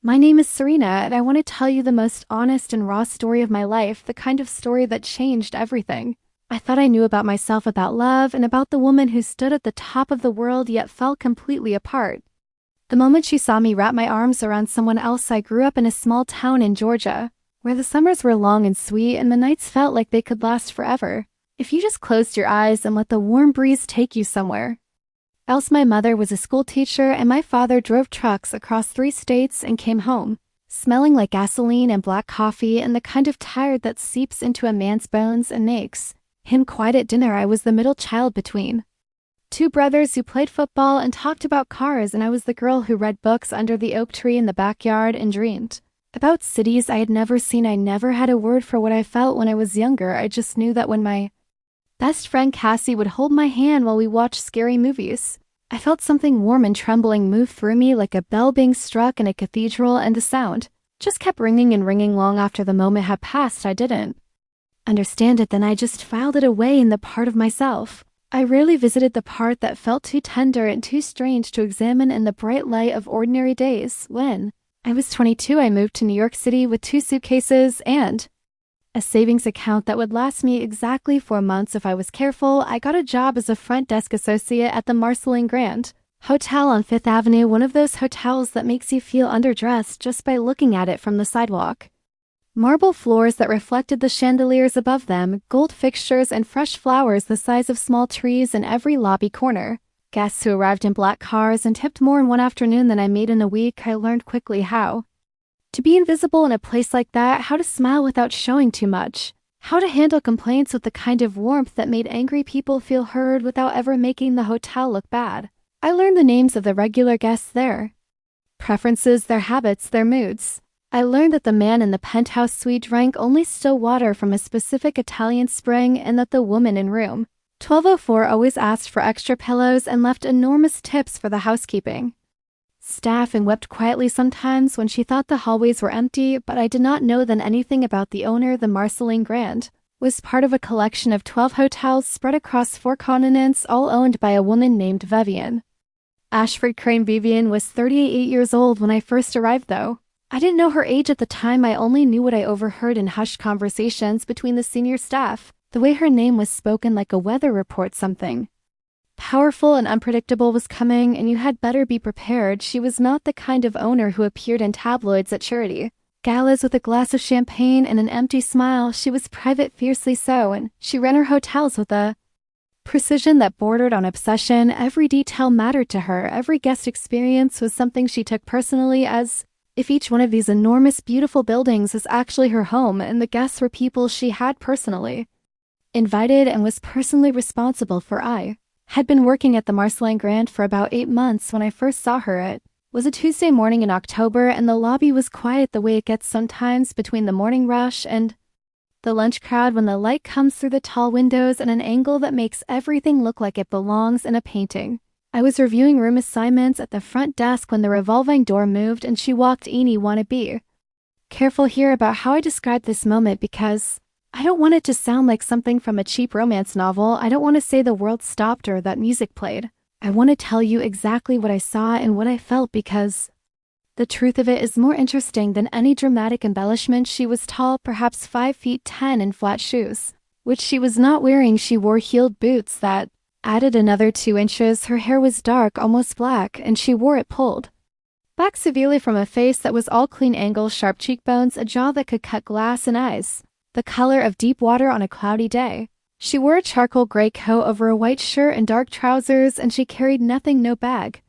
My name is Serena, and I want to tell you the most honest and raw story of my life, the kind of story that changed everything. I thought I knew about myself, about love, and about the woman who stood at the top of the world yet fell completely apart. The moment she saw me wrap my arms around someone else, I grew up in a small town in Georgia, where the summers were long and sweet and the nights felt like they could last forever, if you just closed your eyes and let the warm breeze take you somewhere. Else my mother was a school teacher and my father drove trucks across 3 states and came home, smelling like gasoline and black coffee and the kind of tired that seeps into a man's bones and makes him quiet at dinner. I was the middle child between 2 brothers who played football and talked about cars, and I was the girl who read books under the oak tree in the backyard and dreamed about cities I had never seen. I never had a word for what I felt when I was younger. I just knew that when my best friend Cassie would hold my hand while we watched scary movies, I felt something warm and trembling move through me like a bell being struck in a cathedral, and the sound just kept ringing and ringing long after the moment had passed. I didn't understand it then. I just filed it away in the part of myself I rarely visited, the part that felt too tender and too strange to examine in the bright light of ordinary days. When I was 22, I moved to New York City with 2 suitcases and a savings account that would last me exactly 4 months if I was careful. I got a job as a front desk associate at the Marceline Grand Hotel on Fifth Avenue, one of those hotels that makes you feel underdressed just by looking at it from the sidewalk. Marble floors that reflected the chandeliers above them, gold fixtures and fresh flowers the size of small trees in every lobby corner. Guests who arrived in black cars and tipped more in one afternoon than I made in a week. I learned quickly how to be invisible in a place like that, how to smile without showing too much, how to handle complaints with the kind of warmth that made angry people feel heard without ever making the hotel look bad. I learned the names of the regular guests there, preferences, their habits, their moods. I learned that the man in the penthouse suite drank only still water from a specific Italian spring, and that the woman in room 1204 always asked for extra pillows and left enormous tips for the housekeeping staff, and wept quietly sometimes when she thought the hallways were empty. But I did not know then anything about the owner. The Marceline Grand was part of a collection of 12 hotels spread across 4 continents, all owned by a woman named Vivian. Ashford Crane. Vivian was 38 years old when I first arrived, though I didn't know her age at the time. I only knew what I overheard in hushed conversations between the senior staff, the way her name was spoken like a weather report. Something powerful and unpredictable was coming, and you had better be prepared. She was not the kind of owner who appeared in tabloids at charity galas with a glass of champagne and an empty smile. She was private, fiercely so, and she ran her hotels with a precision that bordered on obsession. Every detail mattered to her. Every guest experience was something she took personally, as if each one of these enormous, beautiful buildings was actually her home, and the guests were people she had personally invited and was personally responsible for. I had been working at the Marceline Grand for about 8 months when I first saw her. It was a Tuesday morning in October, and the lobby was quiet the way it gets sometimes between the morning rush and the lunch crowd, when the light comes through the tall windows at an angle that makes everything look like it belongs in a painting. I was reviewing room assignments at the front desk when the revolving door moved and she walked in. Wanna be careful here about how I describe this moment, because I don't want it to sound like something from a cheap romance novel. I don't want to say the world stopped or that music played. I want to tell you exactly what I saw and what I felt, because the truth of it is more interesting than any dramatic embellishment. She was tall, perhaps 5'10", in flat shoes, which she was not wearing. She wore heeled boots that added another 2 inches. Her hair was dark, almost black, and she wore it pulled back severely from a face that was all clean angles, sharp cheekbones, a jaw that could cut glass, and eyes the color of deep water on a cloudy day. She wore a charcoal gray coat over a white shirt and dark trousers, and she carried nothing, no bag,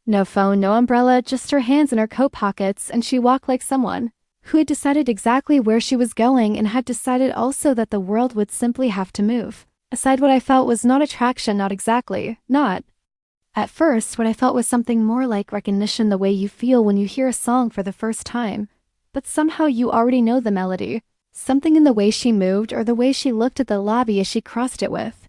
no phone, no umbrella, just her hands in her coat pockets, and she walked like someone who had decided exactly where she was going, and had decided also that the world would simply have to move aside. What I felt was not attraction, not exactly, not at first. What I felt was something more like recognition, the way you feel when you hear a song for the first time, but somehow you already know the melody. Something in the way she moved, or the way she looked at the lobby as she crossed it, with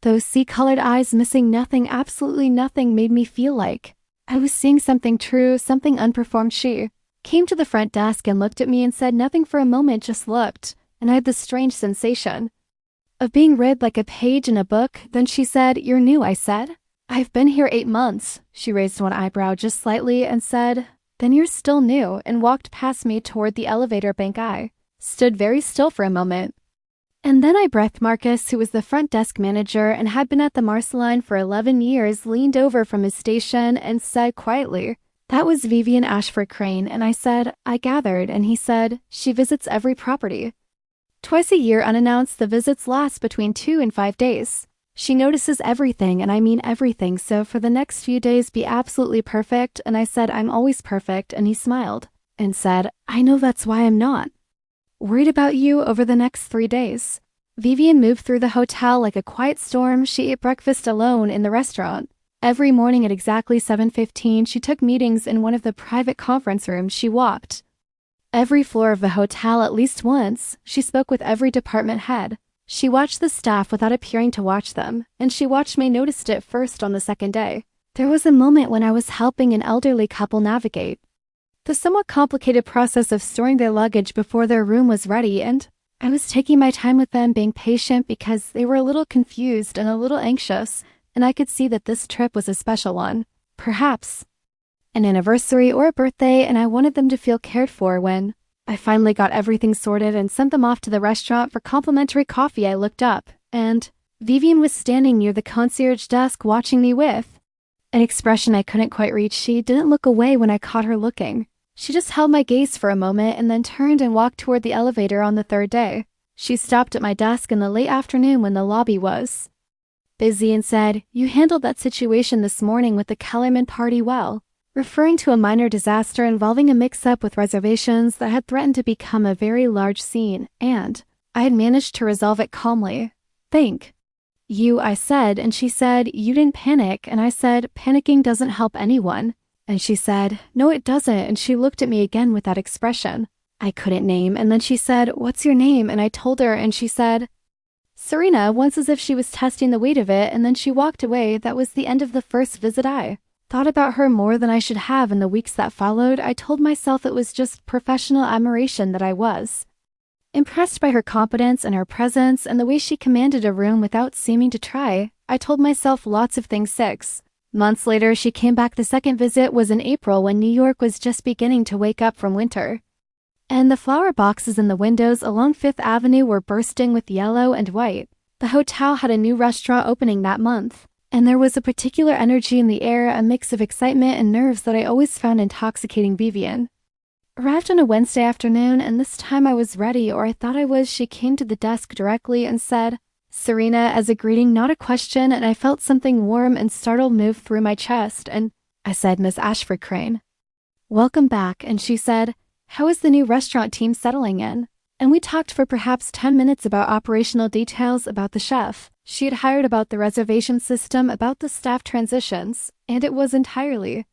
those sea-colored eyes missing nothing, absolutely nothing, made me feel like I was seeing something true, something unperformed. She came to the front desk and looked at me and said nothing for a moment, just looked, and I had this strange sensation of being read like a page in a book. Then she said, "You're new," I said. "I've been here 8 months. She raised one eyebrow just slightly and said, Then you're still new, and walked past me toward the elevator bank. I stood very still for a moment. And then I breathed. Marcus, who was the front desk manager and had been at the Marceline for 11 years, leaned over from his station and said quietly, "That was Vivian Ashford Crane." And I said, "I gathered." And he said, "She visits every property. Twice a year unannounced. The visits last between 2 and 5 days. She notices everything, and I mean everything, so for the next few days be absolutely perfect." And I said, "I'm always perfect." And he smiled and said, "I know, that's why I'm not worried about you over the next 3 days." Vivian moved through the hotel like a quiet storm. She ate breakfast alone in the restaurant. Every morning at exactly 7:15, she took meetings in one of the private conference rooms. She walked every floor of the hotel at least once. She spoke with every department head. She watched the staff without appearing to watch them, and she watched me. Noticed it first on the second day. There was a moment when I was helping an elderly couple navigate the somewhat complicated process of storing their luggage before their room was ready, and I was taking my time with them, being patient because they were a little confused and a little anxious, and I could see that this trip was a special one, perhaps an anniversary or a birthday, and I wanted them to feel cared for. When I finally got everything sorted and sent them off to the restaurant for complimentary coffee, I looked up, and Vivian was standing near the concierge desk watching me with an expression I couldn't quite reach. She didn't look away when I caught her looking. She just held my gaze for a moment and then turned and walked toward the elevator. On the third day, she stopped at my desk in the late afternoon when the lobby was busy and said, "You handled that situation this morning with the Kellerman party well," referring to a minor disaster involving a mix-up with reservations that had threatened to become a very large scene, and I had managed to resolve it calmly. "Thank you," I said, and she said, "You didn't panic." And I said, "Panicking doesn't help anyone." And she said, "No, it doesn't." And she looked at me again with that expression I couldn't name. And then she said, "What's your name?" And I told her, and she said, "Serena," once as if she was testing the weight of it, and then she walked away. That was the end of the first visit. I thought about her more than I should have in the weeks that followed. I told myself it was just professional admiration, that I was impressed by her competence and her presence and the way she commanded a room without seeming to try. I told myself lots of things. 6 months later, she came back. The second visit was in April when New York was just beginning to wake up from winter, and the flower boxes in the windows along Fifth Avenue were bursting with yellow and white. The hotel had a new restaurant opening that month, and there was a particular energy in the air, a mix of excitement and nerves that I always found intoxicating. Vivian arrived on a Wednesday afternoon, and this time I was ready, or I thought I was. She came to the desk directly and said, "Serena," as a greeting, not a question, and I felt something warm and startled move through my chest, and I said, "Miss Ashford Crane, welcome back." And she said, "How is the new restaurant team settling in?" And we talked for perhaps 10 minutes about operational details, about the chef she had hired, about the reservation system, about the staff transitions, and it was entirely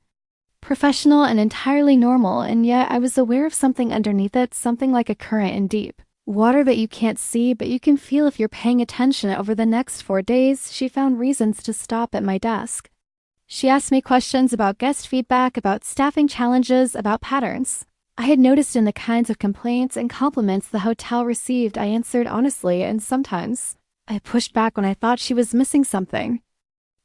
professional and entirely normal, and yet I was aware of something underneath it, something like a current in deep water that you can't see, but you can feel if you're paying attention. Over the next 4 days, she found reasons to stop at my desk. She asked me questions about guest feedback, about staffing challenges, about patterns I had noticed in the kinds of complaints and compliments the hotel received. I answered honestly, and sometimes I pushed back when I thought she was missing something.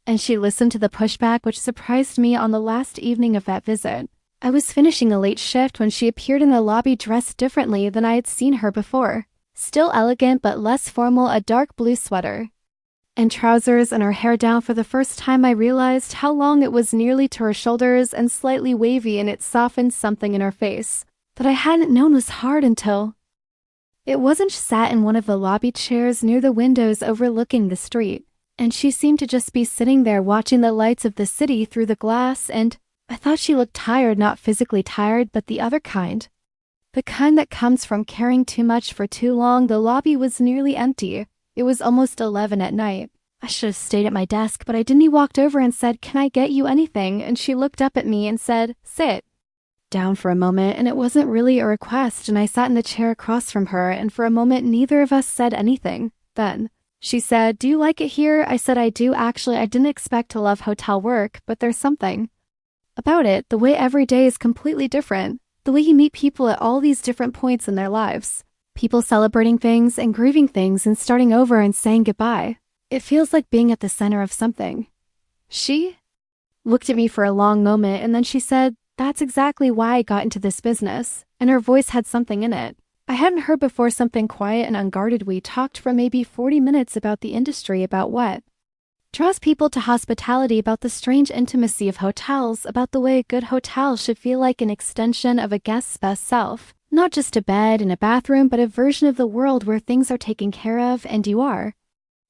And she listened to the pushback, which surprised me. On the last evening of that visit, I was finishing a late shift when she appeared in the lobby dressed differently than I had seen her before. Still elegant but less formal, a dark blue sweater and trousers, and her hair down. For the first time I realized how long it was, nearly to her shoulders and slightly wavy, and it softened something in her face that I hadn't known was hard until it wasn't. She sat in one of the lobby chairs near the windows overlooking the street, and she seemed to just be sitting there watching the lights of the city through the glass, and I thought she looked tired, not physically tired, but the other kind. The kind that comes from caring too much for too long. The lobby was nearly empty. It was almost 11 at night. I should have stayed at my desk, but I didn't. He walked over and said, "Can I get you anything?" And she looked up at me and said, "Sit down for a moment." And it wasn't really a request, and I sat in the chair across from her, and for a moment neither of us said anything. Then she said, "Do you like it here?" I said, "I do, actually. I didn't expect to love hotel work, but there's something about it. The way every day is completely different. The way you meet people at all these different points in their lives. People celebrating things and grieving things and starting over and saying goodbye. It feels like being at the center of something." She looked at me for a long moment, and then she said, That's exactly why I got into this business, and her voice had something in it. I hadn't heard before, something quiet and unguarded. We talked for maybe 40 minutes about the industry, about what draws people to hospitality, about the strange intimacy of hotels, about the way a good hotel should feel like an extension of a guest's best self. Not just a bed and a bathroom, but a version of the world where things are taken care of and you are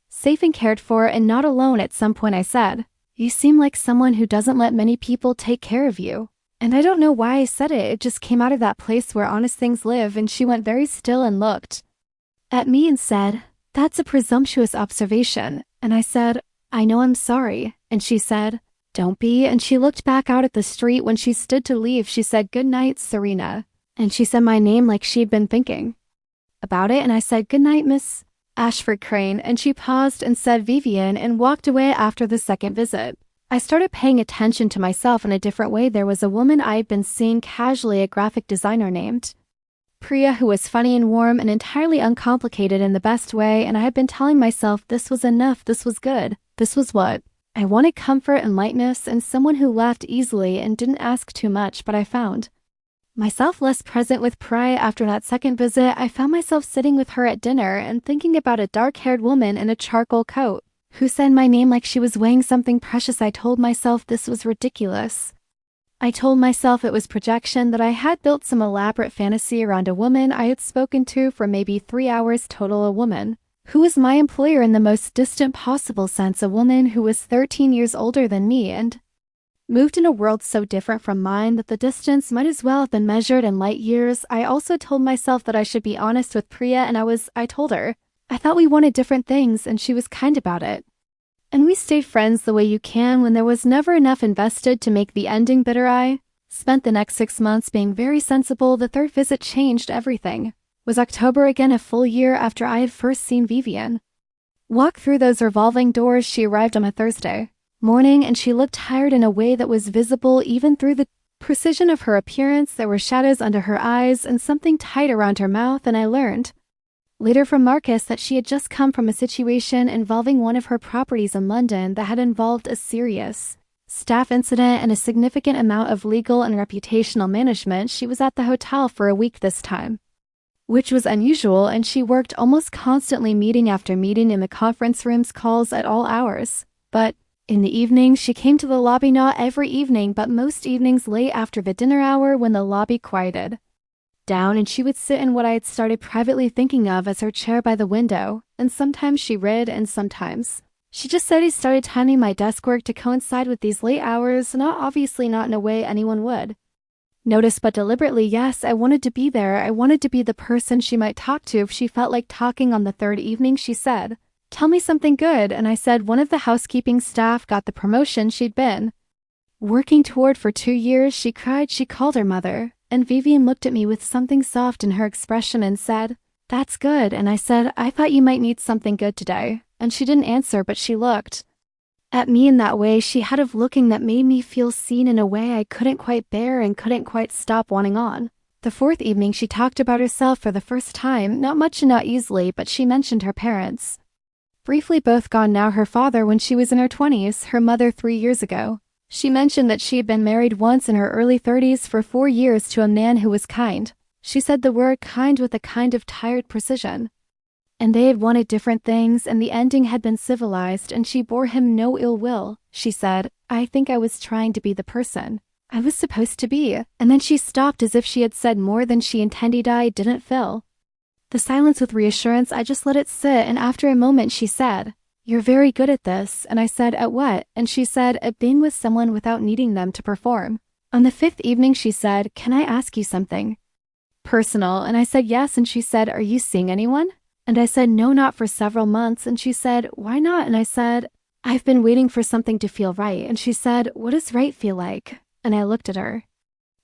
safe and cared for and not alone. At some point I said, "You seem like someone who doesn't let many people take care of you." And I don't know why I said it. It just came out of that place where honest things live, and she went very still and looked at me and said, "That's a presumptuous observation." And I said, "I know, I'm sorry." And she said, "Don't be." And she looked back out at the street. When she stood to leave, she said, "Good night, Serena." And she said my name like she'd been thinking about it. And I said, "Good night, Miss Ashford Crane." And she paused and said, "Vivian," and walked away after the second visit. I started paying attention to myself in a different way. There was a woman I had been seeing casually, a graphic designer named Priya, who was funny and warm and entirely uncomplicated in the best way, and I had been telling myself this was enough, this was good, this was what I wanted: comfort and lightness, and someone who laughed easily and didn't ask too much. But I found myself less present with Priya after that second visit. I found myself sitting with her at dinner and thinking about a dark-haired woman in a charcoal coat who said my name like she was weighing something precious. I told myself this was ridiculous. I told myself it was projection, that I had built some elaborate fantasy around a woman I had spoken to for maybe 3 hours total, a woman who was my employer in the most distant possible sense, a woman who was 13 years older than me and moved in a world so different from mine that the distance might as well have been measured in light years. I also told myself that I should be honest with Priya, and I told her I thought we wanted different things, and she was kind about it. And we stayed friends the way you can when there was never enough invested to make the ending bitter. I spent the next 6 months being very sensible. The third visit changed everything. It was October again, a full year after I had first seen Vivian walk through those revolving doors. She arrived on a Thursday morning, and she looked tired in a way that was visible even through the precision of her appearance. There were shadows under her eyes and something tight around her mouth, and I learned later from Marcus that she had just come from a situation involving one of her properties in London that had involved a serious staff incident and a significant amount of legal and reputational management. She was at the hotel for a week this time, which was unusual, and she worked almost constantly, meeting after meeting in the conference rooms, calls at all hours. But in the evening, she came to the lobby, not every evening, but most evenings late after the dinner hour when the lobby quieted down, and she would sit in what I had started privately thinking of as her chair by the window, and sometimes she read, and sometimes she just said. He started timing my desk work to coincide with these late hours, obviously not in a way anyone would notice, but deliberately. Yes, I wanted to be there. I wanted to be the person she might talk to if she felt like talking. On the third evening, she said, "Tell me something good." And I said one of the housekeeping staff got the promotion she'd been working toward for 2 years. She cried. She called her mother. And Vivian looked at me with something soft in her expression and said, "That's good." And I said, "I thought you might need something good today." And she didn't answer, but she looked at me in that way she had of looking that made me feel seen in a way I couldn't quite bear and couldn't quite stop wanting on. The fourth evening, she talked about herself for the first time, not much and not easily, but she mentioned her parents. Briefly, both gone now, her father when she was in her 20s, her mother 3 years ago. She mentioned that she had been married once in her early 30s for 4 years to a man who was kind. She said the word kind with a kind of tired precision. And they had wanted different things, and the ending had been civilized, and she bore him no ill will. She said, "I think I was trying to be the person I was supposed to be." And then she stopped as if she had said more than she intended. I didn't fill the silence with reassurance. I just let it sit, and after a moment she said, "You're very good at this." And I said, "At what?" And she said, "At being with someone without needing them to perform." On the fifth evening, she said, "Can I ask you something personal?" And I said, "Yes." And she said, "Are you seeing anyone?" And I said, "No, not for several months." And she said, "Why not?" And I said, "I've been waiting for something to feel right." And she said, "What does right feel like?" And I looked at her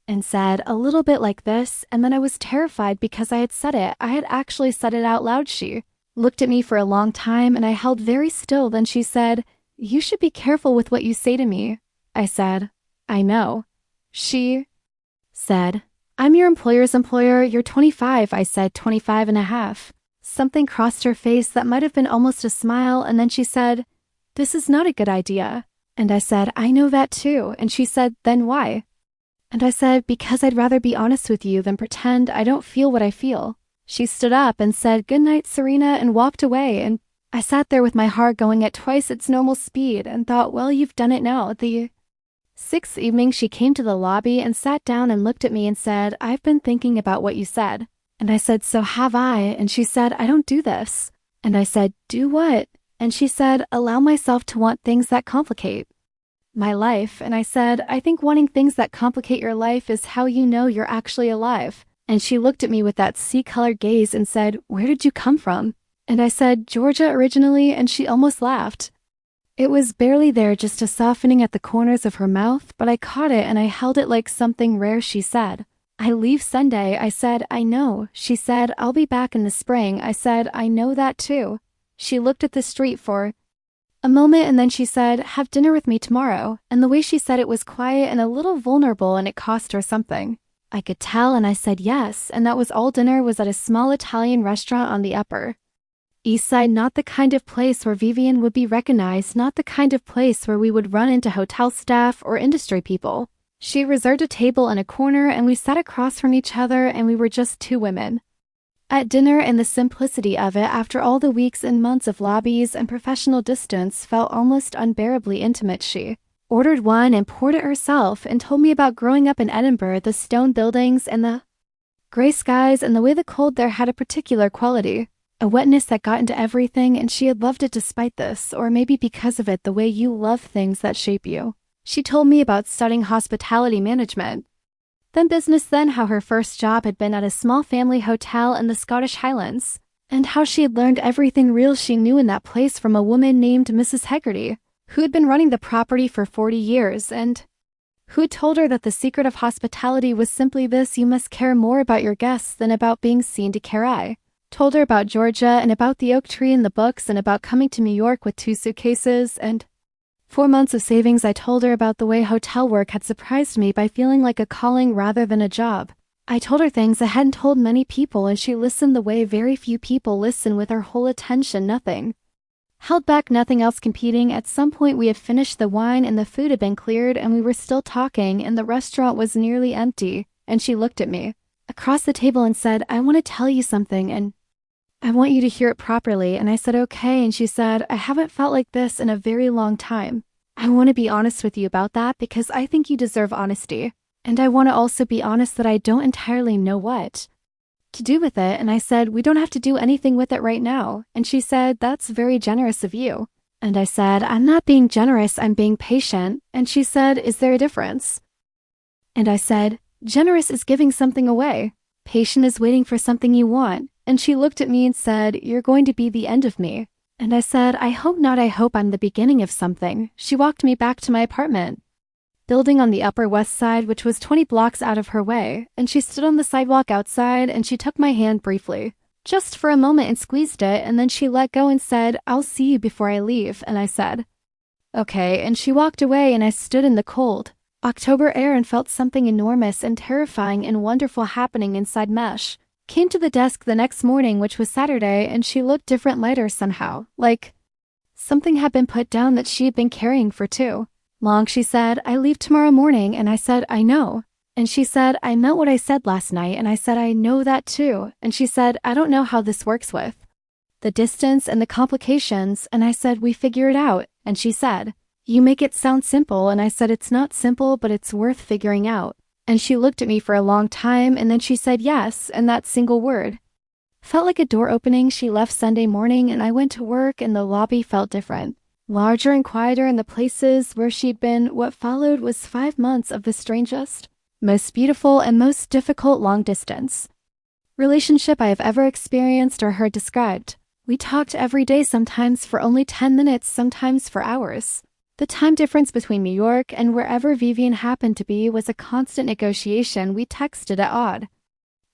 and said, "A little bit like this." And then I was terrified because I had said it. I had actually said it out loud. She looked at me for a long time, and I held very still. Then she said, "You should be careful with what you say to me." I said, "I know." She said, "I'm your employer's employer. You're 25. I said, 25 and a half. Something crossed her face that might have been almost a smile, and then she said, "This is not a good idea." And I said, "I know that too." And she said, "Then why?" And I said, because I'd rather be honest with you than pretend I don't feel what I feel. She stood up and said, "Good night, Serena," and walked away, and I sat there with my heart going at twice its normal speed and thought, well, you've done it now. The sixth evening, she came to the lobby and sat down and looked at me and said, "I've been thinking about what you said." And I said, "So have I." And she said, "I don't do this." And I said, "Do what?" And she said, "Allow myself to want things that complicate my life." And I said, "I think wanting things that complicate your life is how you know you're actually alive." And she looked at me with that sea-colored gaze and said, "Where did you come from?" And I said, "Georgia originally," and she almost laughed. It was barely there, just a softening at the corners of her mouth, but I caught it and I held it like something rare. She said, "I leave Sunday." I said, "I know." She said, "I'll be back in the spring." I said, "I know that too." She looked at the street for a moment and then she said, "Have dinner with me tomorrow." And the way she said it was quiet and a little vulnerable, and it cost her something. I could tell, and I said yes, and that was all. Dinner was at a small Italian restaurant on the Upper East Side, not the kind of place where Vivian would be recognized, not the kind of place where we would run into hotel staff or industry people. She reserved a table in a corner and we sat across from each other, and we were just two women at dinner, and the simplicity of it, after all the weeks and months of lobbies and professional distance, felt almost unbearably intimate. She ordered wine and poured it herself and told me about growing up in Edinburgh, the stone buildings and the gray skies, and the way the cold there had a particular quality, a wetness that got into everything, and she had loved it despite this, or maybe because of it, the way you love things that shape you. She told me about studying hospitality management, then business, then how her first job had been at a small family hotel in the Scottish Highlands, and how she had learned everything real she knew in that place from a woman named Mrs. Hegarty, who had been running the property for 40 years, and who had told her that the secret of hospitality was simply this: you must care more about your guests than about being seen to care. I told her about Georgia and about the oak tree in the books and about coming to New York with 2 suitcases and 4 months of savings. I told her about the way hotel work had surprised me by feeling like a calling rather than a job. I told her things I hadn't told many people, and she listened the way very few people listen, with her whole attention, nothing held back, nothing else competing. At some point we had finished the wine and the food had been cleared, and we were still talking, and the restaurant was nearly empty, and she looked at me across the table and said, "I want to tell you something, and I want you to hear it properly." And I said, "Okay." And she said, "I haven't felt like this in a very long time. I want to be honest with you about that because I think you deserve honesty. And I want to also be honest that I don't entirely know what to do with it." And I said, "We don't have to do anything with it right now." And she said, "That's very generous of you." And I said, "I'm not being generous, I'm being patient." And she said, "Is there a difference?" And I said, "Generous is giving something away. Patient is waiting for something you want." And she looked at me and said, "You're going to be the end of me." And I said, "I hope not. I hope I'm the beginning of something." She walked me back to my apartment building on the Upper West Side, which was 20 blocks out of her way, and she stood on the sidewalk outside and she took my hand briefly, just for a moment, and squeezed it, and then she let go and said, "I'll see you before I leave." And I said, "Okay," and she walked away, and I stood in the cold October air and felt something enormous and terrifying and wonderful happening inside Mesh. Came to the desk the next morning, which was Saturday, and she looked different, lighter somehow, like something had been put down that she had been carrying for too long. She said, "I leave tomorrow morning." And I said, "I know." And she said, "I meant what I said last night." And I said, "I know that too." And she said, "I don't know how this works with the distance and the complications." And I said, "We figure it out." And she said, "You make it sound simple." And I said, "It's not simple, but it's worth figuring out." And she looked at me for a long time, and then she said yes, and that single word felt like a door opening. She left Sunday morning, and I went to work, and the lobby felt different, larger and quieter, and the places where she'd been. What followed was 5 months of the strangest, most beautiful, and most difficult long-distance relationship I have ever experienced or heard described. We talked every day, sometimes for only 10 minutes, sometimes for hours. The time difference between New York and wherever Vivian happened to be was a constant negotiation. We texted at odd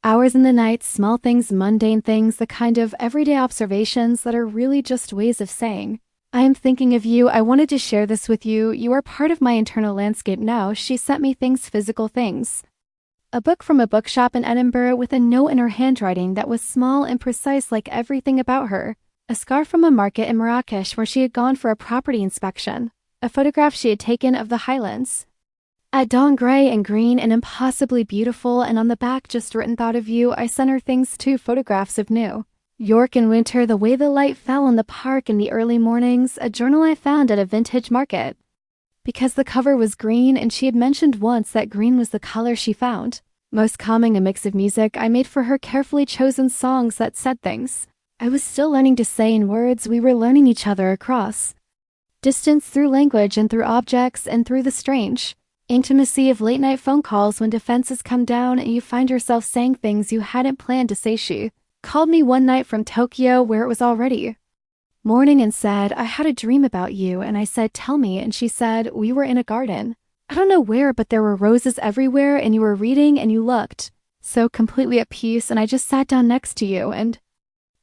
hours in the night, small things, mundane things, the kind of everyday observations that are really just ways of saying, "I am thinking of you. I wanted to share this with you. You are part of my internal landscape now." She sent me things, physical things. A book from a bookshop in Edinburgh with a note in her handwriting that was small and precise, like everything about her. A scarf from a market in Marrakesh where she had gone for a property inspection. A photograph she had taken of the Highlands. At dawn, gray and green and impossibly beautiful, and on the back just written thought of you, I sent her things too, photographs of new York in winter, the way the light fell on the park in the early mornings, a journal I found at a vintage market. Because the cover was green and she had mentioned once that green was the color she found most calming, a mix of music I made for her, carefully chosen songs that said things I was still learning to say in words we were learning each other across distance, through language and through objects and through the strange intimacy of late-night phone calls when defenses come down and you find yourself saying things you hadn't planned to say. She called me one night from Tokyo where it was already morning and said, I had a dream about you, and I said, tell me, and she said, we were in a garden. I don't know where, but there were roses everywhere, and you were reading, and you looked so completely at peace, and I just sat down next to you, and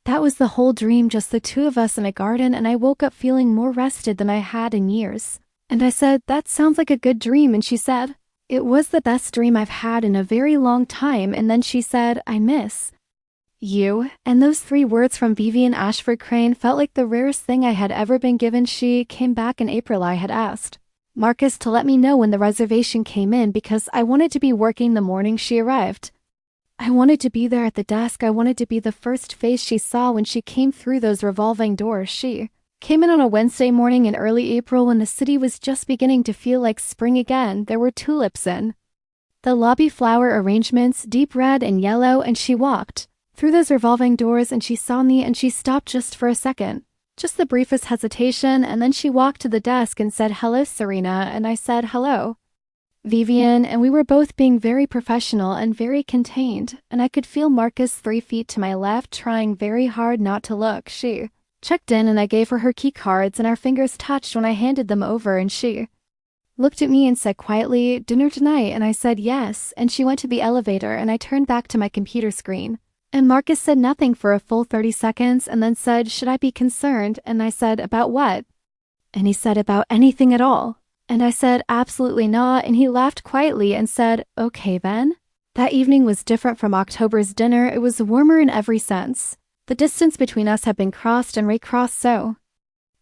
that was the whole dream, just the two of us in a garden, and I woke up feeling more rested than I had in years. And I said, that sounds like a good dream, and she said, it was the best dream I've had in a very long time, and then she said, I miss you, and those 3 words from Vivian Ashford Crane felt like the rarest thing I had ever been given. She came back in April. I had asked Marcus to let me know when the reservation came in because I wanted to be working the morning she arrived. I wanted to be there at the desk. I wanted to be the first face she saw when she came through those revolving doors. She came in on a Wednesday morning in early April when the city was just beginning to feel like spring again. There were tulips in the lobby, flower arrangements, deep red and yellow, and she walked through those revolving doors and she saw me and she stopped just for a second. Just the briefest hesitation, and then she walked to the desk and said, hello, Serena, and I said, hello, Vivian, and we were both being very professional and very contained, and I could feel Marcus 3 feet to my left trying very hard not to look. She checked in and I gave her key cards and our fingers touched when I handed them over and she looked at me and said quietly, dinner tonight, and I said yes, and she went to the elevator and I turned back to my computer screen. And Marcus said nothing for a full 30 seconds and then said, should I be concerned? And I said, about what? And he said, about anything at all. And I said, absolutely not. And he laughed quietly and said, okay then. That evening was different from October's dinner. It was warmer in every sense. The distance between us had been crossed and recrossed so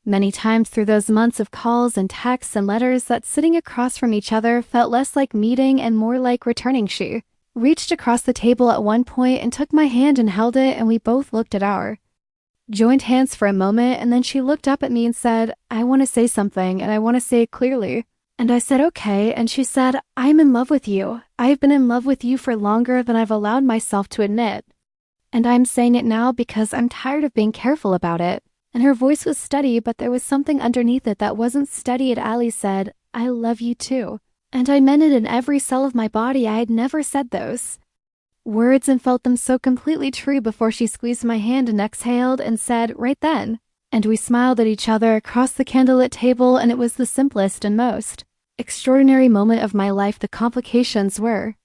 many times through those months of calls and texts and letters that sitting across from each other felt less like meeting and more like returning. She reached across the table at one point and took my hand and held it, and we both looked at our joined hands for a moment, and then she looked up at me and said, I want to say something, and I want to say it clearly. And I said, okay, and she said, I'm in love with you. I've been in love with you for longer than I've allowed myself to admit. And I'm saying it now because I'm tired of being careful about it. And her voice was steady, but there was something underneath it that wasn't steady. And Ali said, I love you too. And I meant it in every cell of my body. I had never said those words and felt them so completely true before she squeezed my hand and exhaled and said, right then. And we smiled at each other across the candlelit table, and it was the simplest and most extraordinary moment of my life. The complications were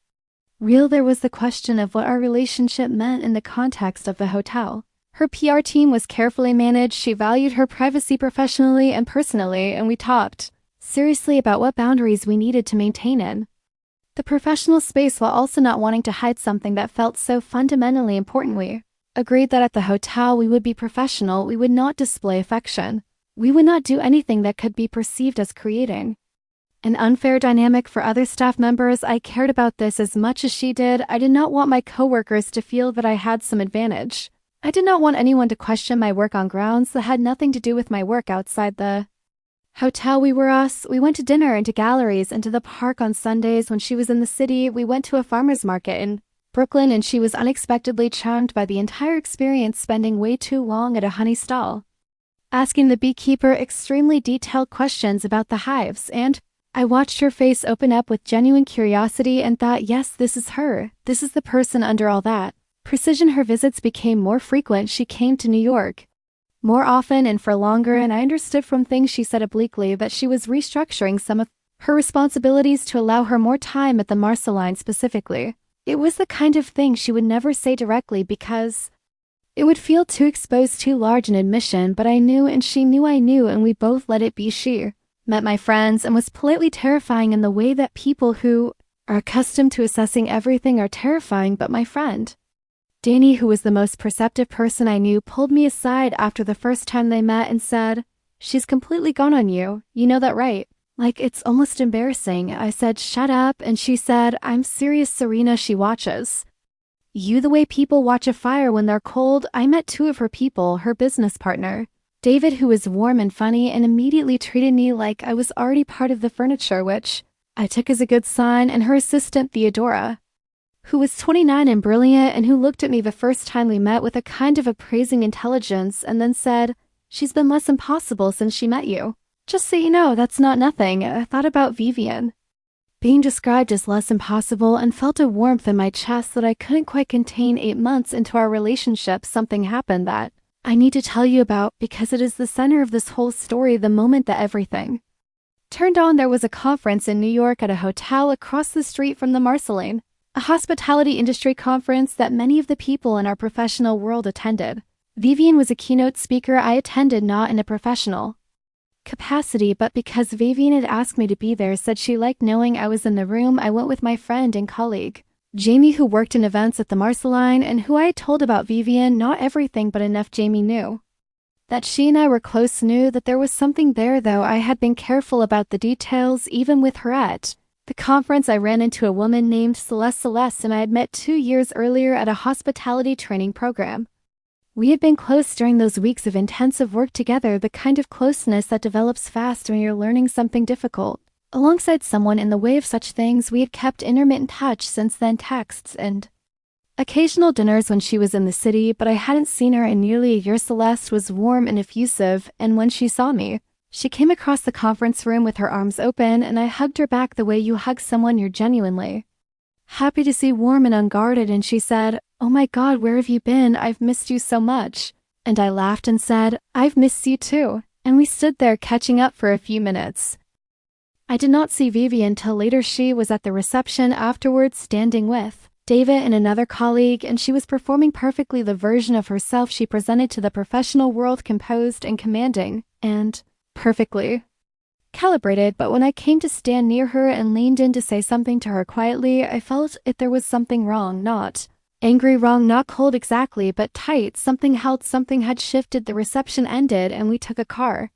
real. There was the question of what our relationship meant in the context of the hotel. Her PR team was carefully managed. She valued her privacy professionally and personally, and we talked seriously about what boundaries we needed to maintain in the professional space while also not wanting to hide something that felt so fundamentally important. We agreed that at the hotel we would be professional. We would not display affection. We would not do anything that could be perceived as creating an unfair dynamic for other staff members. I cared about this as much as she did. I did not want my coworkers to feel that I had some advantage. I did not want anyone to question my work on grounds that had nothing to do with my work outside the hotel. We were us. We went to dinner and to galleries and to the park on Sundays. When she was in the city, we went to a farmer's market in Brooklyn, and she was unexpectedly charmed by the entire experience, spending way too long at a honey stall, asking the beekeeper extremely detailed questions about the hives, and I watched her face open up with genuine curiosity and thought, yes, this is her. This is the person under all that precision. Her visits became more frequent. She came to New York more often and for longer, and I understood from things she said obliquely that she was restructuring some of her responsibilities to allow her more time at the Marceline specifically. It was the kind of thing she would never say directly because it would feel too exposed, too large an admission, but I knew and she knew I knew, and we both let it be. She met my friends and was politely terrifying in the way that people who are accustomed to assessing everything are terrifying, but my friend Danny, who was the most perceptive person I knew, pulled me aside after the first time they met and said, she's completely gone on you. You know that, right? Like, it's almost embarrassing. I said, shut up, and she said, I'm serious, Serena, she watches. You the way people watch a fire when they're cold. I met two of her people, her business partner, David, who was warm and funny and immediately treated me like I was already part of the furniture, which I took as a good sign, and her assistant, Theodora, who was 29 and brilliant and who looked at me the first time we met with a kind of appraising intelligence and then said, she's been less impossible since she met you. Just so you know, that's not nothing. I thought about Vivian being described as less impossible and felt a warmth in my chest that I couldn't quite contain. 8 months into our relationship, something happened that I need to tell you about because it is the center of this whole story, the moment that everything turned on. There was a conference in New York at a hotel across the street from the Marceline, a hospitality industry conference that many of the people in our professional world attended. Vivian was a keynote speaker. I attended not in a professional capacity, but because Vivian had asked me to be there, said she liked knowing I was in the room. I went with my friend and colleague, Jamie, who worked in events at the Marceline and who I had told about Vivian, not everything, but enough Jamie knew that she and I were close, knew that there was something there, though I had been careful about the details. Even with her at the conference, I ran into a woman named Celeste, and I had met 2 years earlier at a hospitality training program. We had been close during those weeks of intensive work together, the kind of closeness that develops fast when you're learning something difficult. Alongside someone in the way of such things, we had kept intermittent touch since then, texts and occasional dinners when she was in the city, but I hadn't seen her in nearly a year. Celeste was warm and effusive, and when she saw me, she came across the conference room with her arms open, and I hugged her back the way you hug someone you're genuinely happy to see, warm and unguarded, and she said, oh my God, where have you been? I've missed you so much. And I laughed and said, I've missed you too. And we stood there catching up for a few minutes. I did not see Vivian till later. She was at the reception afterwards, standing with David and another colleague, and she was performing perfectly the version of herself she presented to the professional world, composed and commanding, and perfectly calibrated. But when I came to stand near her and leaned in to say something to her quietly, I felt there was something wrong, not angry wrong, not cold exactly, but tight. Something held, something had shifted. The reception ended and we took a car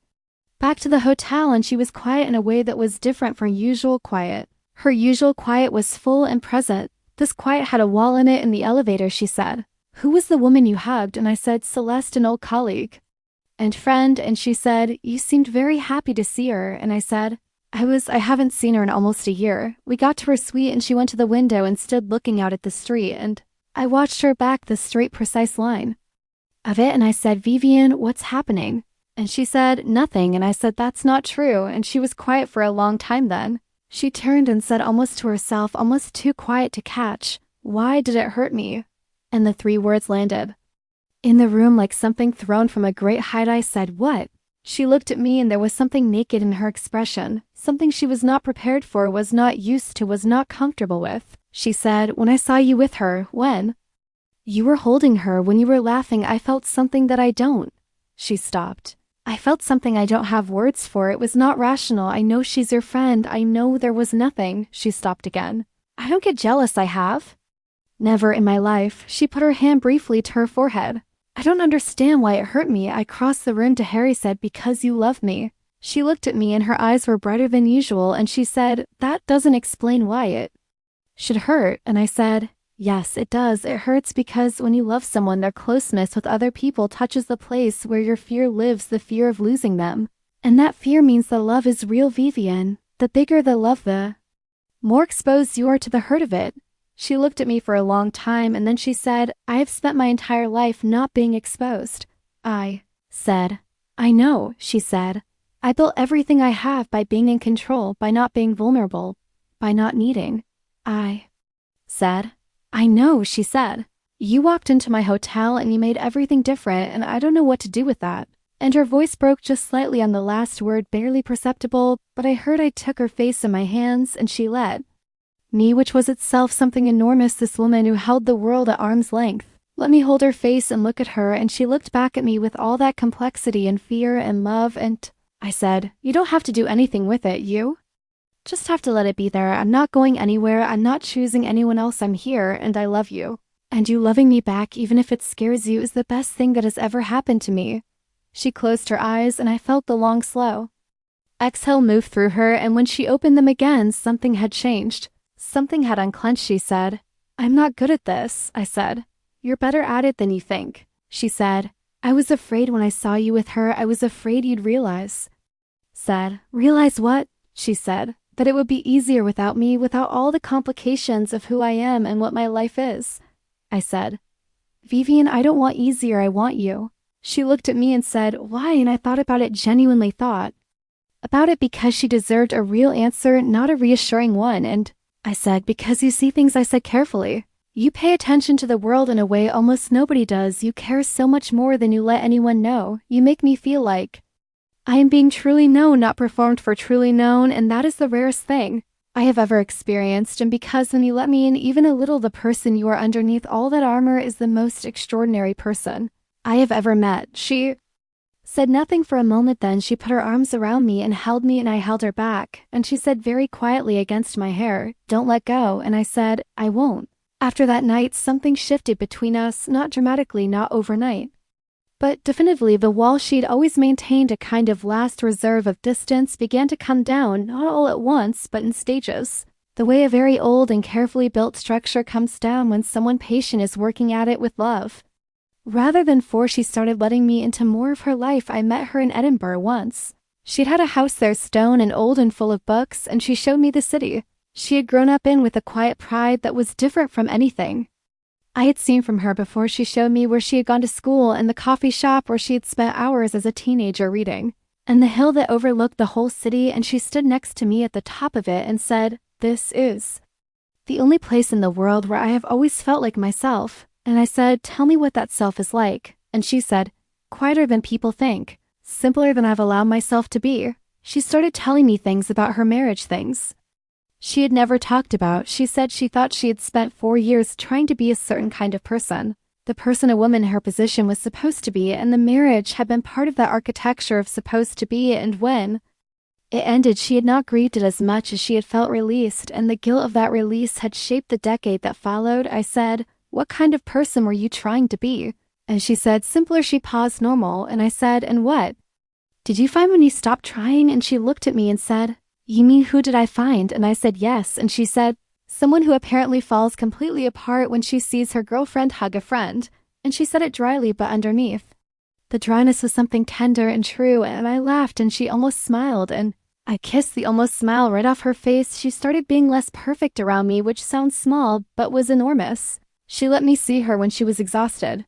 back to the hotel, and she was quiet in a way that was different from usual quiet. Her usual quiet was full and present. This quiet had a wall in it. In the elevator, she said, who was the woman you hugged? And I said, Celeste, an old colleague and friend. And she said, you seemed very happy to see her. And I said, I haven't seen her in almost a year. We got to her suite and she went to the window and stood looking out at the street, and I watched her back the straight, precise line of it. And I said, Vivian, what's happening? And she said, nothing. And I said, that's not true. And she was quiet for a long time. Then she turned and said, almost to herself, almost too quiet to catch, why did it hurt me? And the 3 words landed in the room like something thrown from a great height. I said, what? She looked at me, and there was something naked in her expression, something she was not prepared for, was not used to, was not comfortable with. She said, when I saw you with her, when you were holding her, when you were laughing, I felt something that I don't. She stopped. I felt something I don't have words for. It was not rational. I know she's your friend. I know there was nothing. She stopped again. I don't get jealous, I have never in my life. She put her hand briefly to her forehead. I don't understand why it hurt me. I crossed the room to Harry, said, because you love me. She looked at me and her eyes were brighter than usual, and she said, that doesn't explain why it should hurt. And I said, yes, it does. It hurts because when you love someone, their closeness with other people touches the place where your fear lives, the fear of losing them. And that fear means the love is real, Vivian. The bigger the love, the more exposed you are to the hurt of it. She looked at me for a long time, and then she said, I have spent my entire life not being exposed. I said, I know. She said, I built everything I have by being in control, by not being vulnerable, by not needing. I said, I know. She said, you walked into my hotel and you made everything different, and I don't know what to do with that. And her voice broke just slightly on the last word, barely perceptible, but I heard. I took her face in my hands, and she let me, which was itself something enormous, this woman who held the world at arm's length, let me hold her face and look at her, and she looked back at me with all that complexity and fear and love, and I said, you don't have to do anything with it, you just have to let it be there. I'm not going anywhere. I'm not choosing anyone else. I'm here, and I love you. And you loving me back, even if it scares you, is the best thing that has ever happened to me. She closed her eyes, and I felt the long, slow Exhale moved through her, and when she opened them again, something had changed. Something had unclenched, she said. I'm not good at this, I said. You're better at it than you think, she said. I was afraid when I saw you with her. I was afraid you'd realize. Said, realize what? She said, that it would be easier without me, without all the complications of who I am and what my life is. I said, Vivian, I don't want easier, I want you. She looked at me and said, why? And I thought about it, genuinely thought about it, because she deserved a real answer, not a reassuring one. And I said, because you see things, I said carefully. You pay attention to the world in a way almost nobody does. You care so much more than you let anyone know. You make me feel like I am being truly known, not performed for truly known, and that is the rarest thing I have ever experienced. And because when you let me in even a little, the person you are underneath all that armor is the most extraordinary person I have ever met. She said nothing for a moment, then she put her arms around me and held me, and I held her back, and she said very quietly against my hair, don't let go, and I said, I won't. After that night, something shifted between us, not dramatically, not overnight, but definitively. The wall she'd always maintained, a kind of last reserve of distance, began to come down, not all at once, but in stages. The way a very old and carefully built structure comes down when someone patient is working at it with love. Rather than force, she started letting me into more of her life. I met her in Edinburgh once. She'd had a house there, stone and old and full of books, and she showed me the city she had grown up in with a quiet pride that was different from anything I had seen from her before. She showed me where she had gone to school and the coffee shop where she had spent hours as a teenager reading, and the hill that overlooked the whole city, and she stood next to me at the top of it and said, this is the only place in the world where I have always felt like myself. And I said, tell me what that self is like. And she said, quieter than people think, simpler than I've allowed myself to be. She started telling me things about her marriage, things she had never talked about. She said she thought she had spent 4 years trying to be a certain kind of person, the person a woman in her position was supposed to be, and the marriage had been part of that architecture of supposed to be, and when it ended, she had not grieved it as much as she had felt released, and the guilt of that release had shaped the decade that followed. I said, what kind of person were you trying to be? And she said, simpler. She paused, normal, and I said, and what did you find when you stopped trying? And she looked at me and said, you mean who did I find? And I said, yes. And she said, someone who apparently falls completely apart when she sees her girlfriend hug a friend. And she said it dryly, but underneath the dryness was something tender and true, and I laughed, and she almost smiled, and I kissed the almost smile right off her face. She started being less perfect around me, which sounds small, but was enormous. She let me see her when she was exhausted,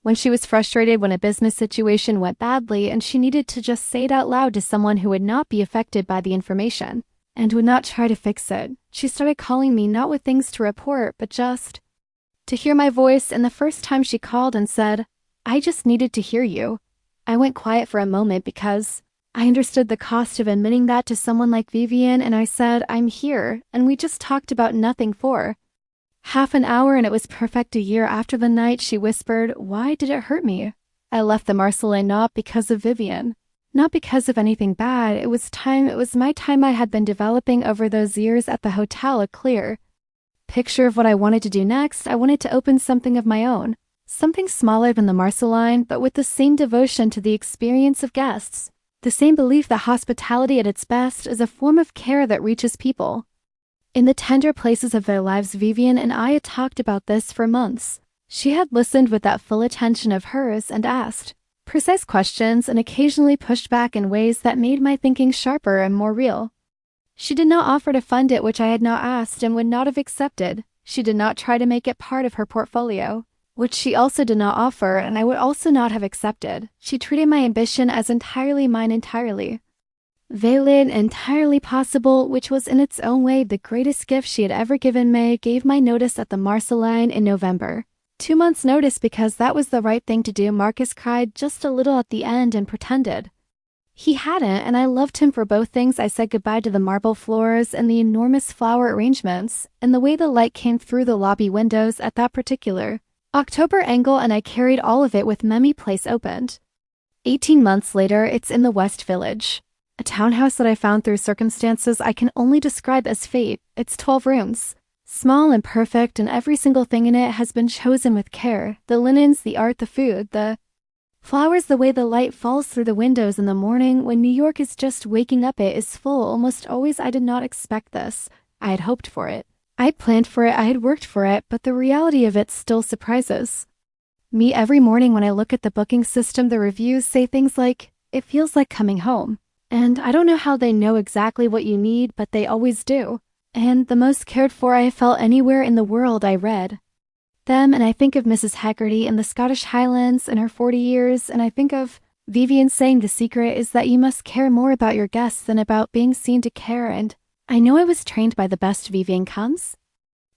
when she was frustrated, when a business situation went badly, and she needed to just say it out loud to someone who would not be affected by the information and would not try to fix it. She started calling me, not with things to report, but just to hear my voice, and the first time she called and said, I just needed to hear you. I went quiet for a moment because I understood the cost of admitting that to someone like Vivian, and I said, I'm here, and we just talked about nothing for half an hour, and it was perfect. A year after the night, she whispered, why did it hurt me? I left the Marseillais not because of Vivian, not because of anything bad. It was time, it was my time. I had been developing over those years at the hotel a clear picture of what I wanted to do next. I wanted to open something of my own, something smaller than the Marseillais, but with the same devotion to the experience of guests, the same belief that hospitality at its best is a form of care that reaches people in the tender places of their lives. Vivian and I had talked about this for months. She had listened with that full attention of hers and asked precise questions and occasionally pushed back in ways that made my thinking sharper and more real. She did not offer to fund it, which I had not asked and would not have accepted. She did not try to make it part of her portfolio, which she also did not offer, and I would also not have accepted. She treated my ambition as entirely mine, entirely valid, entirely possible, which was in its own way the greatest gift she had ever given me. Gave my notice at the Marseillais in November. 2 months' notice, because that was the right thing to do. Marcus cried just a little at the end and pretended he hadn't, and I loved him for both things. I said goodbye to the marble floors and the enormous flower arrangements and the way the light came through the lobby windows at that particular October angle, and I carried all of it with Memmi Place opened. 18 months later, it's in the West Village, a townhouse that I found through circumstances I can only describe as fate. It's 12 rooms, small and perfect, and every single thing in it has been chosen with care. The linens, the art, the food, the Flowers, the way the light falls through the windows in the morning when New York is just waking up, it is full almost always. I did not expect this. I had hoped for it. I had planned for it, I had worked for it, but the reality of it still surprises me. Every morning when I look at the booking system, the reviews say things like, "It feels like coming home." And I don't know how they know exactly what you need, but they always do. And the most cared for I have felt anywhere in the world. I read them, and I think of Mrs. Haggerty in the Scottish Highlands in her 40 years, and I think of Vivian saying the secret is that you must care more about your guests than about being seen to care. And I know I was trained by the best. Vivian comes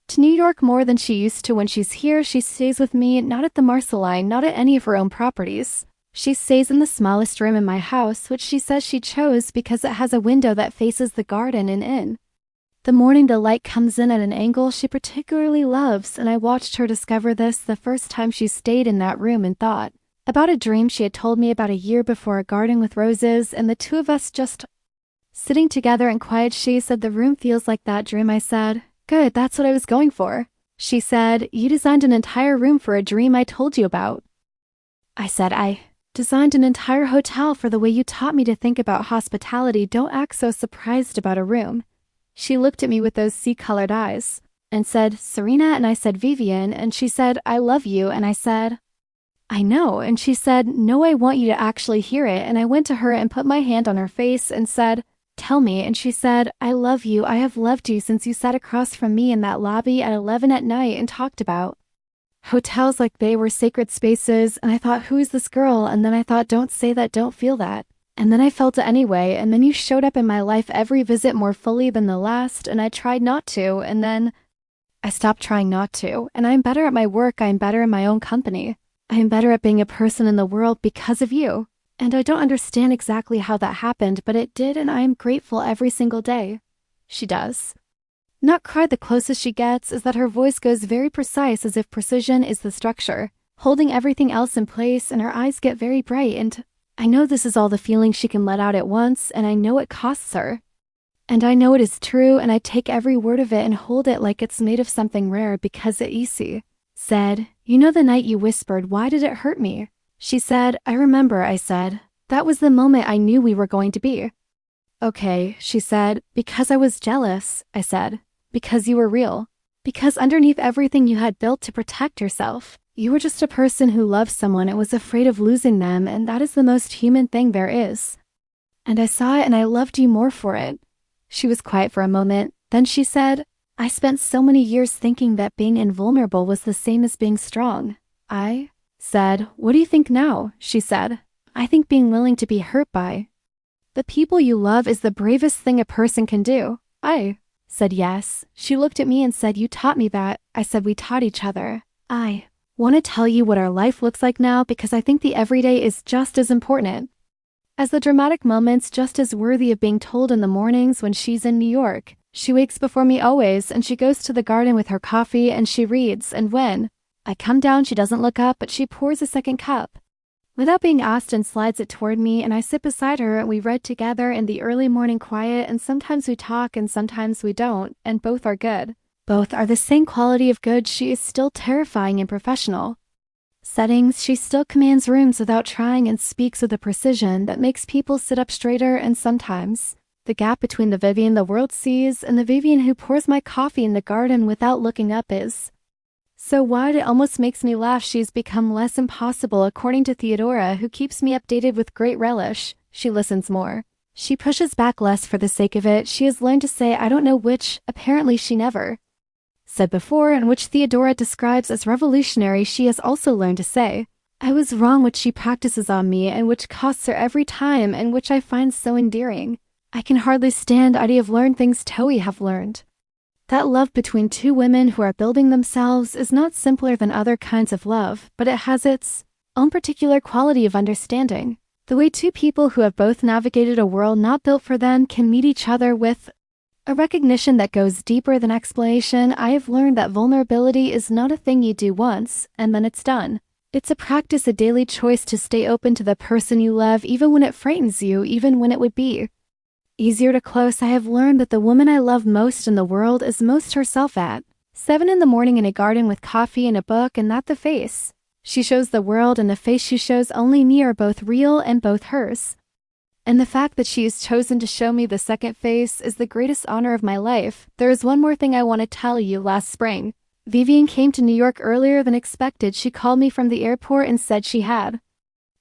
to New York more than she used to. When she's here, she stays with me, not at the Marceline, not at any of her own properties. She stays in the smallest room in my house, which she says she chose because it has a window that faces the garden and in the morning the light comes in at an angle she particularly loves, and I watched her discover this the first time she stayed in that room and thought about a dream she had told me about a year before, a garden with roses and the two of us just sitting together in quiet. She said, "The room feels like that dream." I said, "Good, that's what I was going for." She said, "You designed an entire room for a dream I told you about." I said, "I designed an entire hotel for the way you taught me to think about hospitality. Don't act so surprised about a room." She looked at me with those sea-colored eyes and said, "Serena," and I said, "Vivian," and she said, "I love you," and I said, "I know," and she said, "No, I want you to actually hear it," and I went to her and put my hand on her face and said, "Tell me," and she said, "I love you. I have loved you since you sat across from me in that lobby at 11 at night and talked about hotels like they were sacred spaces," and I thought, who is this girl? And then I thought, don't say that, don't feel that. And then I felt it anyway, and then you showed up in my life every visit more fully than the last, and I tried not to, and then I stopped trying not to, and I'm better at my work, I'm better in my own company. I am better at being a person in the world because of you. And I don't understand exactly how that happened, but it did, and I am grateful every single day. She does not cry. The closest she gets is that her voice goes very precise, as if precision is the structure, holding everything else in place, and her eyes get very bright, and I know this is all the feeling she can let out at once, and I know it costs her. And I know it is true, and I take every word of it and hold it like it's made of something rare, because it easy said, "You know the night you whispered, why did it hurt me?" She said, "I remember," I said. "That was the moment I knew we were going to be okay." She said, "Because I was jealous," I said. "Because you were real. Because underneath everything you had built to protect yourself, you were just a person who loved someone and was afraid of losing them, and that is the most human thing there is. And I saw it and I loved you more for it." She was quiet for a moment, then she said, "I spent so many years thinking that being invulnerable was the same as being strong." I said, "What do you think now?" She said, "I think being willing to be hurt by the people you love is the bravest thing a person can do." I said, "Yes." She looked at me and said, "You taught me that." I said, "We taught each other." I want to tell you what our life looks like now, because I think the everyday is just as important as the dramatic moments, just as worthy of being told. In the mornings when she's in New York, she wakes before me always, and she goes to the garden with her coffee and she reads, and when I come down she doesn't look up, but she pours a second cup without being asked and slides it toward me, and I sit beside her and we read together in the early morning quiet, and sometimes we talk and sometimes we don't, and both are good. Both are the same quality of good. She is still terrifying in professional settings. She still commands rooms without trying and speaks with a precision that makes people sit up straighter, and sometimes the gap between the Vivian the world sees and the Vivian who pours my coffee in the garden without looking up is so wide it almost makes me laugh. She's become less impossible, according to Theodora, who keeps me updated with great relish. She listens more. She pushes back less for the sake of it. She has learned to say "I don't know," which apparently she never said before, and which Theodora describes as revolutionary. She has also learned to say "I was wrong," which she practices on me and which costs her every time, and which I find so endearing. I can hardly stand I'd have learned things Toei have learned. That love between two women who are building themselves is not simpler than other kinds of love, but it has its own particular quality of understanding. The way two people who have both navigated a world not built for them can meet each other with a recognition that goes deeper than explanation. I have learned that vulnerability is not a thing you do once, and then it's done. It's a practice, a daily choice to stay open to the person you love, even when it frightens you, even when it would be easier to close. I have learned that the woman I love most in the world is most herself at 7 in the morning in a garden with coffee and a book, and that the face She shows the world, and the face she shows only me are both real and both hers. And the fact that she has chosen to show me the second face is the greatest honor of my life. There is one more thing I want to tell you. Last spring, Vivian came to New York earlier than expected. She called me from the airport and said she had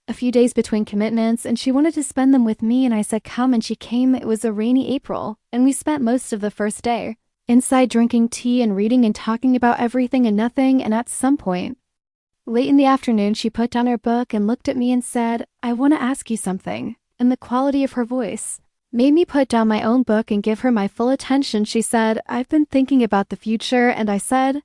a few days between commitments and she wanted to spend them with me, and I said come, and she came. It was a rainy April, and we spent most of the first day inside drinking tea and reading and talking about everything and nothing, and at some point, late in the afternoon, she put down her book and looked at me and said, "I want to ask you something." And the quality of her voice made me put down my own book and give her my full attention. She said, "I've been thinking about the future," and I said,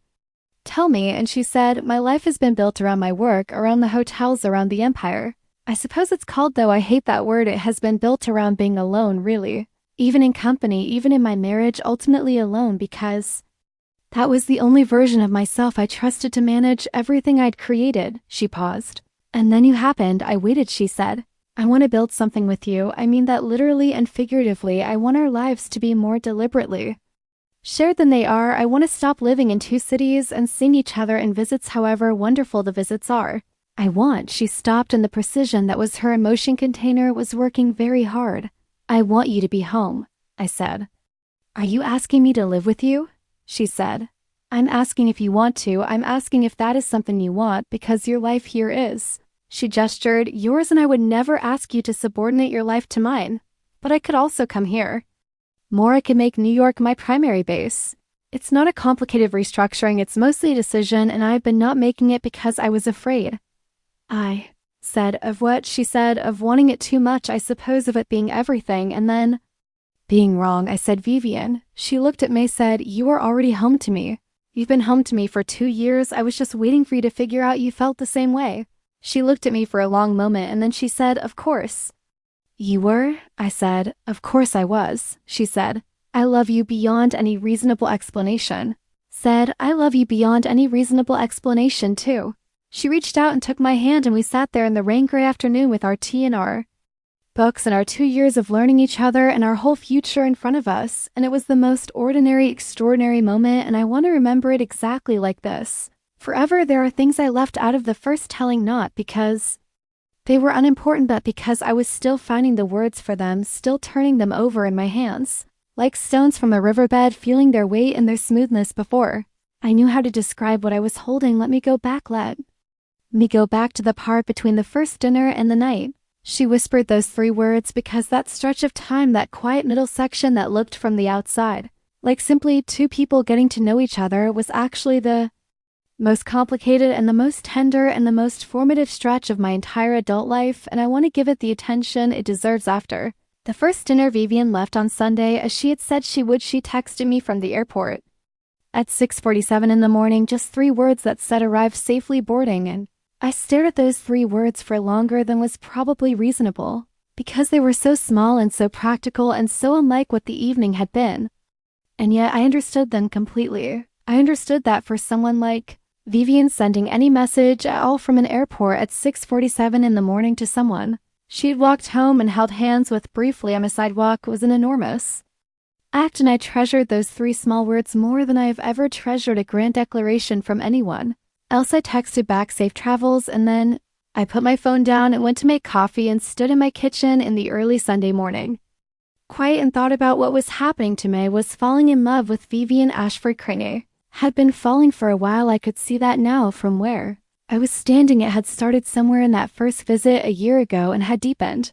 "Tell me." And she said, "My life has been built around my work, around the hotels, around the empire. I suppose it's called, though I hate that word, it has been built around being alone, really. Even in company, even in my marriage, ultimately alone, because that was the only version of myself I trusted to manage everything I'd created." She paused. "And then you happened. I waited," she said. "I want to build something with you. I mean that literally and figuratively. I want our lives to be more deliberately shared than they are. I want to stop living in two cities and seeing each other in visits, however wonderful the visits are. I want," she stopped, and the precision that was her emotion container was working very hard. "I want you to be home," I said. "Are you asking me to live with you?" she said. "I'm asking if you want to. I'm asking if that is something you want, because your life here is." She gestured, "Yours, and I would never ask you to subordinate your life to mine. But I could also come here. More, I could make New York my primary base. It's not a complicated restructuring, it's mostly a decision, and I've been not making it because I was afraid." I said, "Of what?" She said, "Of wanting it too much, I suppose, of it being everything, and then being wrong." I said, "Vivian." She looked at me, said, "You are already home to me. You've been home to me for 2 years. I was just waiting for you to figure out you felt the same way." She looked at me for a long moment, and then she said, "Of course." "You were?" I said. "Of course I was." She said, "I love you beyond any reasonable explanation." Said, "I love you beyond any reasonable explanation, too." She reached out and took my hand, and we sat there in the rain-gray afternoon with our tea and our books and our 2 years of learning each other and our whole future in front of us, and it was the most ordinary, extraordinary moment, and I want to remember it exactly like this. Forever. There are things I left out of the first telling, not because they were unimportant, but because I was still finding the words for them, still turning them over in my hands, like stones from a riverbed, feeling their weight and their smoothness before I knew how to describe what I was holding. Let me go back to the part between the first dinner and the night. She whispered those 3 words because that stretch of time, that quiet middle section that looked from the outside like simply 2 people getting to know each other, was actually the most complicated and the most tender and the most formative stretch of my entire adult life, and I want to give it the attention it deserves. After the first dinner, Vivian left on Sunday as she had said she would. She texted me from the airport at 6:47 in the morning, just 3 words that said "arrived safely, boarding," and I stared at those 3 words for longer than was probably reasonable, because they were so small and so practical and so unlike what the evening had been. And yet I understood them completely. I understood that for someone like Vivian, sending any message at all from an airport at 6:47 in the morning to someone she'd walked home and held hands with briefly on a sidewalk was an enormous act, and I treasured those 3 small words more than I have ever treasured a grand declaration from anyone else. I texted back safe travels, and then I put my phone down and went to make coffee and stood in my kitchen in the early Sunday morning, quiet, and thought about what was happening to me. Was falling in love with Vivian Ashford Craney. Had been falling for a while. I could see that now from where I was standing. It had started somewhere in that first visit a year ago and had deepened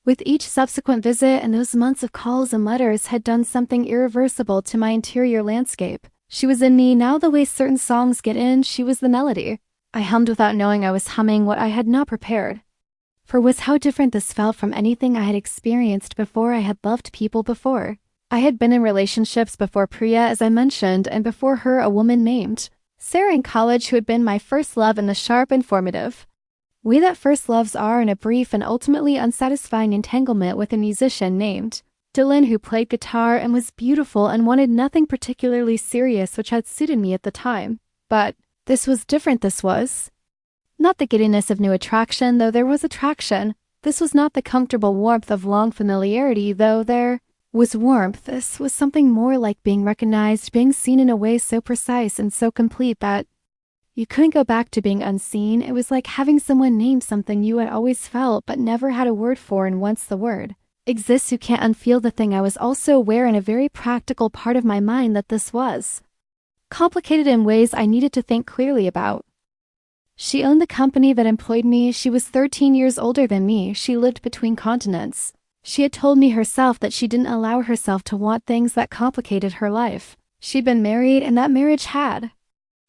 with each subsequent visit, and those months of calls and letters had done something irreversible to my interior landscape. She was in me now the way certain songs get in. She was the melody. I hummed without knowing I was humming what I had not prepared for was how different this felt from anything I had experienced before. I had loved people before. I had been in relationships before Priya, as I mentioned, and before her a woman named Sarah in college, who had been my first love in the sharp and formative way that first loves are, in a brief and ultimately unsatisfying entanglement with a musician named Dylan, who played guitar and was beautiful and wanted nothing particularly serious, which had suited me at the time. But this was different. This was not the giddiness of new attraction, though there was attraction. This was not the comfortable warmth of long familiarity, though there was warmth. This was something more, like being recognized, being seen in a way so precise and so complete that You couldn't go back to being unseen. It was like having someone name something you had always felt but never had a word for, and once the word exists, you can't unfeel the thing. I was also aware in a very practical part of my mind that this was complicated in ways I needed to think clearly about. She owned the company that employed me. She was 13 years older than me. She lived between continents. She had told me herself that she didn't allow herself to want things that complicated her life. She'd been married, and that marriage had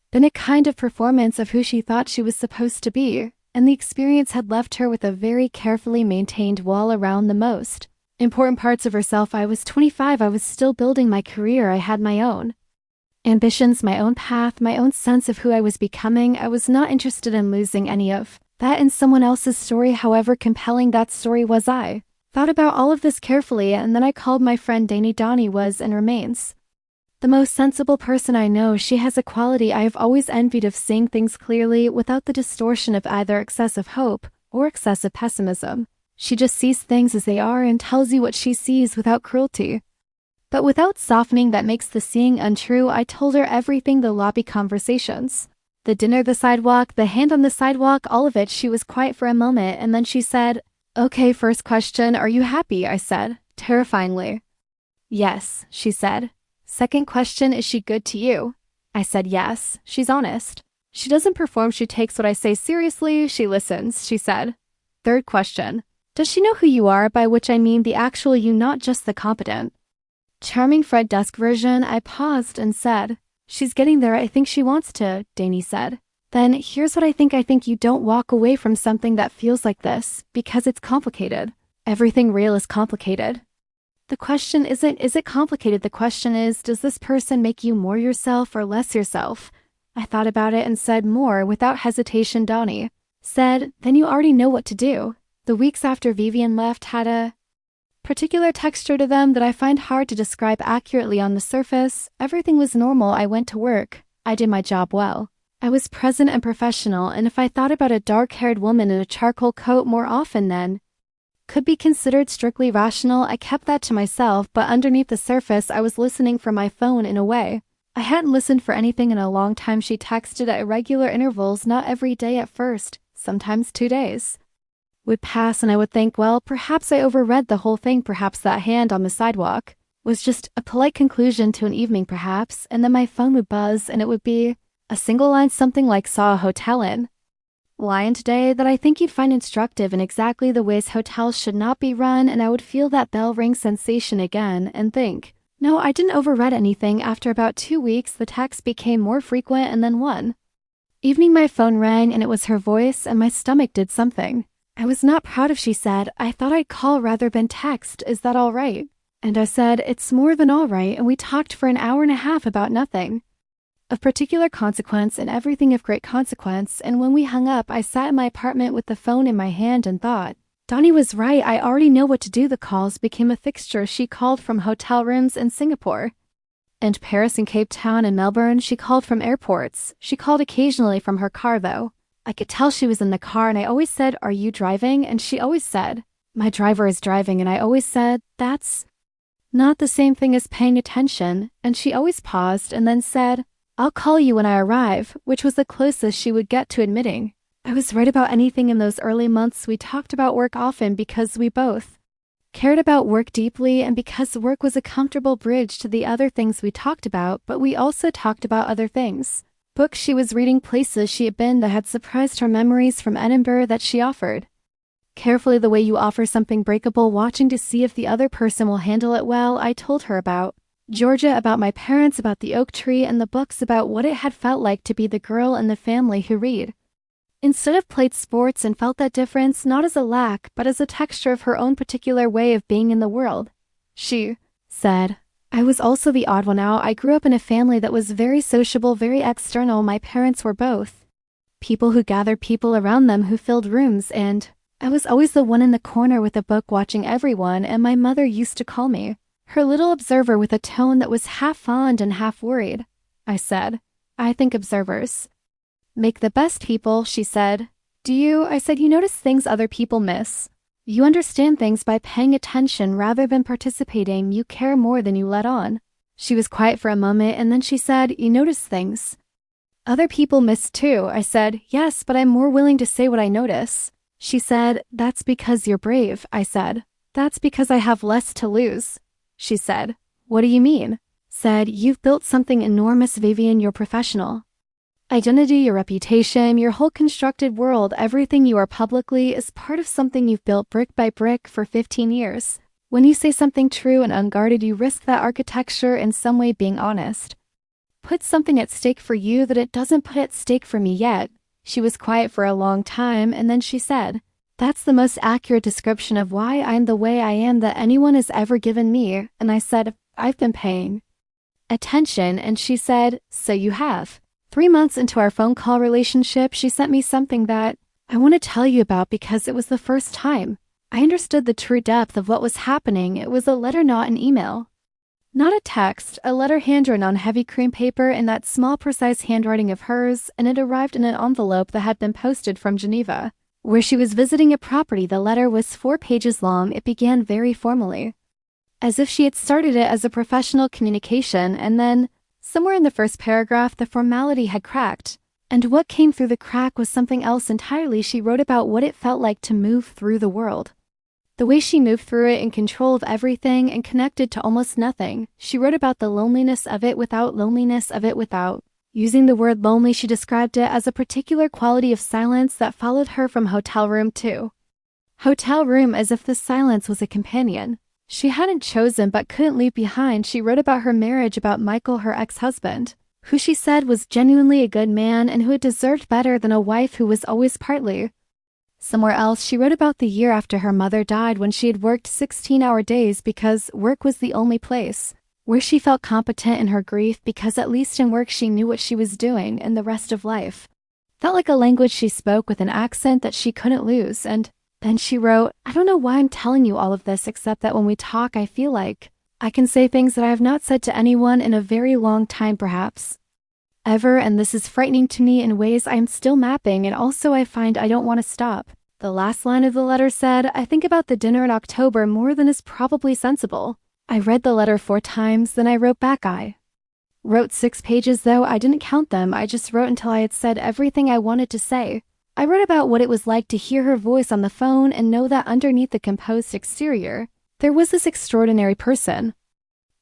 been a kind of performance of who she thought she was supposed to be, and the experience had left her with a very carefully maintained wall around the most important parts of herself. I was 25. I was still building my career. I had my own ambitions, my own path, my own sense of who I was becoming. I was not interested in losing any of that in someone else's story, however compelling that story was. I thought about all of this carefully, and then I called my friend Dani. Dani was and remains the most sensible person I know. She has a quality I have always envied of seeing things clearly without the distortion of either excessive hope or excessive pessimism. She just sees things as they are and tells you what she sees without cruelty, but without softening that makes the seeing untrue. I told her everything: the lobby conversations, the dinner, the sidewalk, the hand on the sidewalk, all of it. She was quiet for a moment, and then she said, "Okay, first question, are you happy?" I said, terrifyingly. "Yes," she said. "Second question, is she good to you?" I said, "Yes, she's honest. She doesn't perform, she takes what I say seriously, she listens," she said. "Third question, does she know who you are?" By which I mean the actual you, not just the competent, charming front desk version. I paused and said, "She's getting there. I think she wants to," Dani said. "Then here's what I think. I think you don't walk away from something that feels like this because it's complicated. Everything real is complicated. The question isn't, is it complicated? The question is, does this person make you more yourself or less yourself?" I thought about it and said, "More," without hesitation. Dani said, "Then you already know what to do." The weeks after Vivian left had a particular texture to them that I find hard to describe accurately. On the surface, everything was normal. I went to work. I did my job well. I was present and professional, and if I thought about a dark-haired woman in a charcoal coat more often than could be considered strictly rational, I kept that to myself, but underneath the surface I was listening for my phone in a way I hadn't listened for anything in a long time. She texted at irregular intervals, not every day at first. Sometimes 2 days would pass and I would think, well, perhaps I overread the whole thing. Perhaps that hand on the sidewalk was just a polite conclusion to an evening, perhaps. And then my phone would buzz and it would be a single line, something like, "Saw a hotel in Lion today," that I think you'd find instructive in exactly the ways hotels should not be run. And I would feel that bell ring sensation again and think, no, I didn't overread anything. After about 2 weeks, the texts became more frequent, and then one evening my phone rang and it was her voice, and my stomach did something I was not proud of. She said, "I thought I'd call rather than text. Is that all right?" And I said, "It's more than all right," and we talked for an hour and a half about nothing of particular consequence and everything of great consequence. And when we hung up, I sat in my apartment with the phone in my hand and thought, Dani was right. I already know what to do. The calls became a fixture. She called from hotel rooms in Singapore and Paris and Cape Town and Melbourne. She called from airports. She called occasionally from her car, though. I could tell she was in the car, and I always said, "Are you driving?" And she always said, "My driver is driving." And I always said, "That's not the same thing as paying attention." And she always paused and then said, "I'll call you when I arrive," which was the closest she would get to admitting I was right about anything. In those early months, we talked about work often because we both cared about work deeply and because work was a comfortable bridge to the other things we talked about, but we also talked about other things. Books she was reading, places she had been that had surprised her, memories from Edinburgh that she offered carefully, the way you offer something breakable, watching to see if the other person will handle it well. I told her about Georgia, about my parents, about the oak tree, and the books, about what it had felt like to be the girl in the family who read instead of played sports, and felt that difference not as a lack but as a texture of her own particular way of being in the world. She said, "I was also the odd one out. I grew up in a family that was very sociable, very external. My parents were both people who gathered people around them, who filled rooms, and I was always the one in the corner with a book watching everyone, and my mother used to call me her little observer with a tone that was half fond and half worried." I said, "I think observers make the best people," she said. "Do you?" I said, "You notice things other people miss. You understand things by paying attention rather than participating. You care more than you let on." She was quiet for a moment, and then she said, "You notice things Other people miss too, I said. Yes, but I'm more willing to say what I notice. She said, that's because you're brave, I said. That's because I have less to lose. She said, what do you mean? Said, you've built something enormous, Vivian, you're professional. Identity, your reputation, your whole constructed world, everything you are publicly is part of something you've built brick by brick for 15 years. When you say something true and unguarded, you risk that architecture in some way being honest. Put something at stake for you that it doesn't put at stake for me yet. She was quiet for a long time, and then she said, that's the most accurate description of why I'm the way I am that anyone has ever given me. And I said, I've been paying attention. And she said, so you have. 3 months into our phone call relationship, she sent me something that I want to tell you about because it was the first time I understood the true depth of what was happening. It was a letter, not an email. Not a text, a letter handwritten on heavy cream paper in that small, precise handwriting of hers, and it arrived in an envelope that had been posted from Geneva, where she was visiting a property. The letter was 4 pages long. It began very formally, as if she had started it as a professional communication, and then, somewhere in the first paragraph, the formality had cracked, and what came through the crack was something else entirely. She wrote about what it felt like to move through the world. The way she moved through it in control of everything and connected to almost nothing. She wrote about the loneliness of it without loneliness of it without. Using the word lonely, she described it as a particular quality of silence that followed her from hotel room to hotel room, as if the silence was a companion she hadn't chosen but couldn't leave behind. She wrote about her marriage, about Michael, her ex-husband, who she said was genuinely a good man and who had deserved better than a wife who was always partly. Somewhere else, she wrote about the year after her mother died, when she had worked 16-hour days because work was the only place where she felt competent in her grief, because at least in work she knew what she was doing, and the rest of life felt like a language she spoke with an accent that she couldn't lose. And then she wrote, I don't know why I'm telling you all of this, except that when we talk I feel like I can say things that I have not said to anyone in a very long time, perhaps ever, and this is frightening to me in ways I am still mapping, and also I find I don't want to stop. The last line of the letter said, I think about the dinner in October more than is probably sensible. I read the letter 4 times, then I wrote back. I wrote 6 pages, though I didn't count them. I just wrote until I had said everything I wanted to say. I wrote about what it was like to hear her voice on the phone and know that underneath the composed exterior, there was this extraordinary person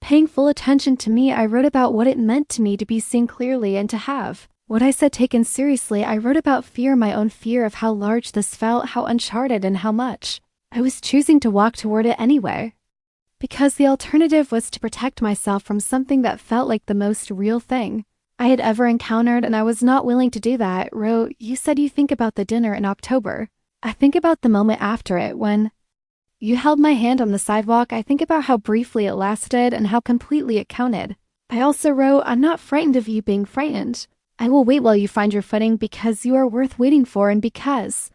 paying full attention to me. I wrote about what it meant to me to be seen clearly and to have what I said taken seriously. I wrote about fear, my own fear of how large this felt, how uncharted, and how much I was choosing to walk toward it anyway, because the alternative was to protect myself from something that felt like the most real thing I had ever encountered, and I was not willing to do that. Wrote, you said you think about the dinner in October. I think about the moment after it, when you held my hand on the sidewalk. I think about how briefly it lasted and how completely it counted. I also wrote, I'm not frightened of you being frightened. I will wait while you find your footing, because you are worth waiting for, and because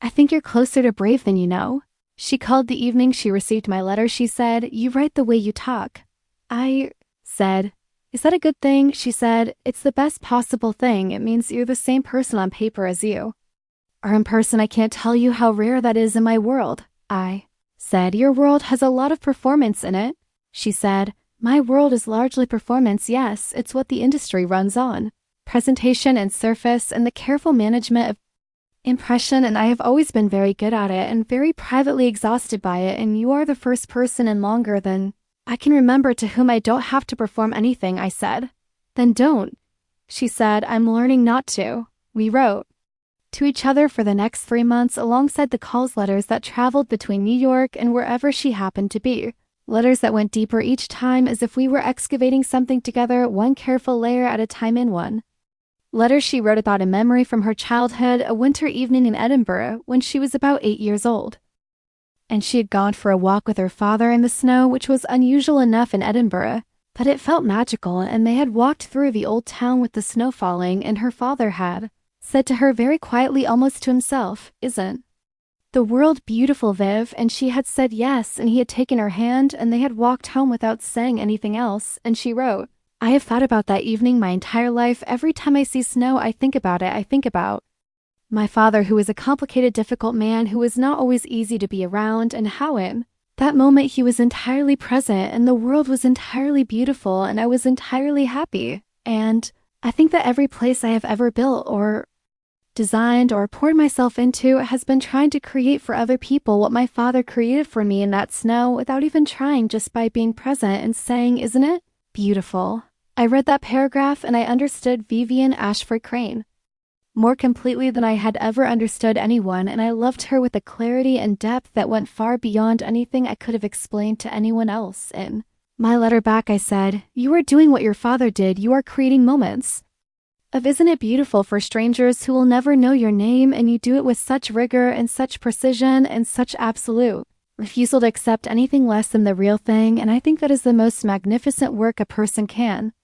I think you're closer to brave than you know. She called the evening she received my letter. She said, you write the way you talk. I said, is that a good thing? She said, it's the best possible thing. It means you're the same person on paper as you are in person. I can't tell you how rare that is in my world. I said, your world has a lot of performance in it. She said, my world is largely performance. Yes, it's what the industry runs on. Presentation and surface and the careful management of impression, and I have always been very good at it and very privately exhausted by it, and you are the first person in longer than I can remember to whom I don't have to perform anything. I said, then don't. She said, I'm learning not to. We wrote to each other for the next 3 months, alongside the calls, letters that traveled between New York and wherever she happened to be. Letters that went deeper each time, as if we were excavating something together, one careful layer at a time in one. Letters she wrote about a memory from her childhood, a winter evening in Edinburgh when she was about 8 years old, and she had gone for a walk with her father in the snow, which was unusual enough in Edinburgh, but it felt magical, and they had walked through the old town with the snow falling, and her father had said to her very quietly, almost to himself, isn't the world beautiful, Viv? And she had said yes, and he had taken her hand, and they had walked home without saying anything else. And she wrote, I have thought about that evening my entire life. Every time I see snow, I think about it. I think about my father, who was a complicated, difficult man who was not always easy to be around, and how in that moment he was entirely present, and the world was entirely beautiful, and I was entirely happy. And I think that every place I have ever built or designed or poured myself into has been trying to create for other people what my father created for me in that snow without even trying, just by being present and saying, "Isn't it beautiful?" I read that paragraph and I understood Vivian Ashford Crane more completely than I had ever understood anyone, and I loved her with a clarity and depth that went far beyond anything I could have explained to anyone else. In my letter back, I said, "You are doing what your father did. You are creating moments of isn't it beautiful for strangers who will never know your name, and you do it with such rigor and such precision and such absolute refusal to accept anything less than the real thing, and I think that is the most magnificent work a person can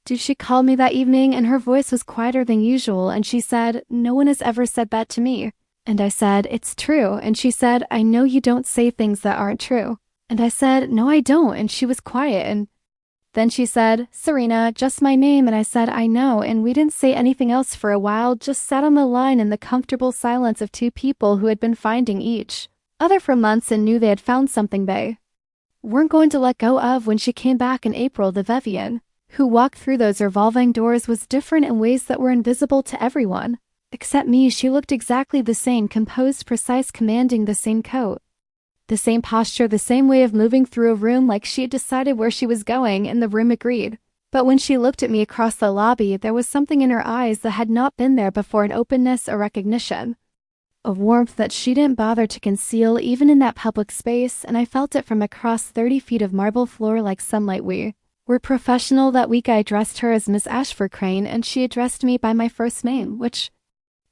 do." She called me that evening, and her voice was quieter than usual, and she said, "No one has ever said that to me." And I said, "It's true." And she said, "I know you don't say things that aren't true." And I said, "No, I don't." And she was quiet, and then she said, "Serena, just my name." And I said, "I know." And we didn't say anything else for a while, just sat on the line in the comfortable silence of two people who had been finding each other for months and knew they had found something they weren't going to let go of. When she came back in April, the Vivian who walked through those revolving doors was different in ways that were invisible to everyone except me. She looked exactly the same, composed, precise, commanding, the same coat, the same posture, the same way of moving through a room, like she had decided where she was going, and the room agreed. But when she looked at me across the lobby, there was something in her eyes that had not been there before, an openness, a recognition, a warmth that she didn't bother to conceal even in that public space, and I felt it from across 30 feet of marble floor like sunlight. We were professional that week. I addressed her as Miss Ashford Crane, and she addressed me by my first name, which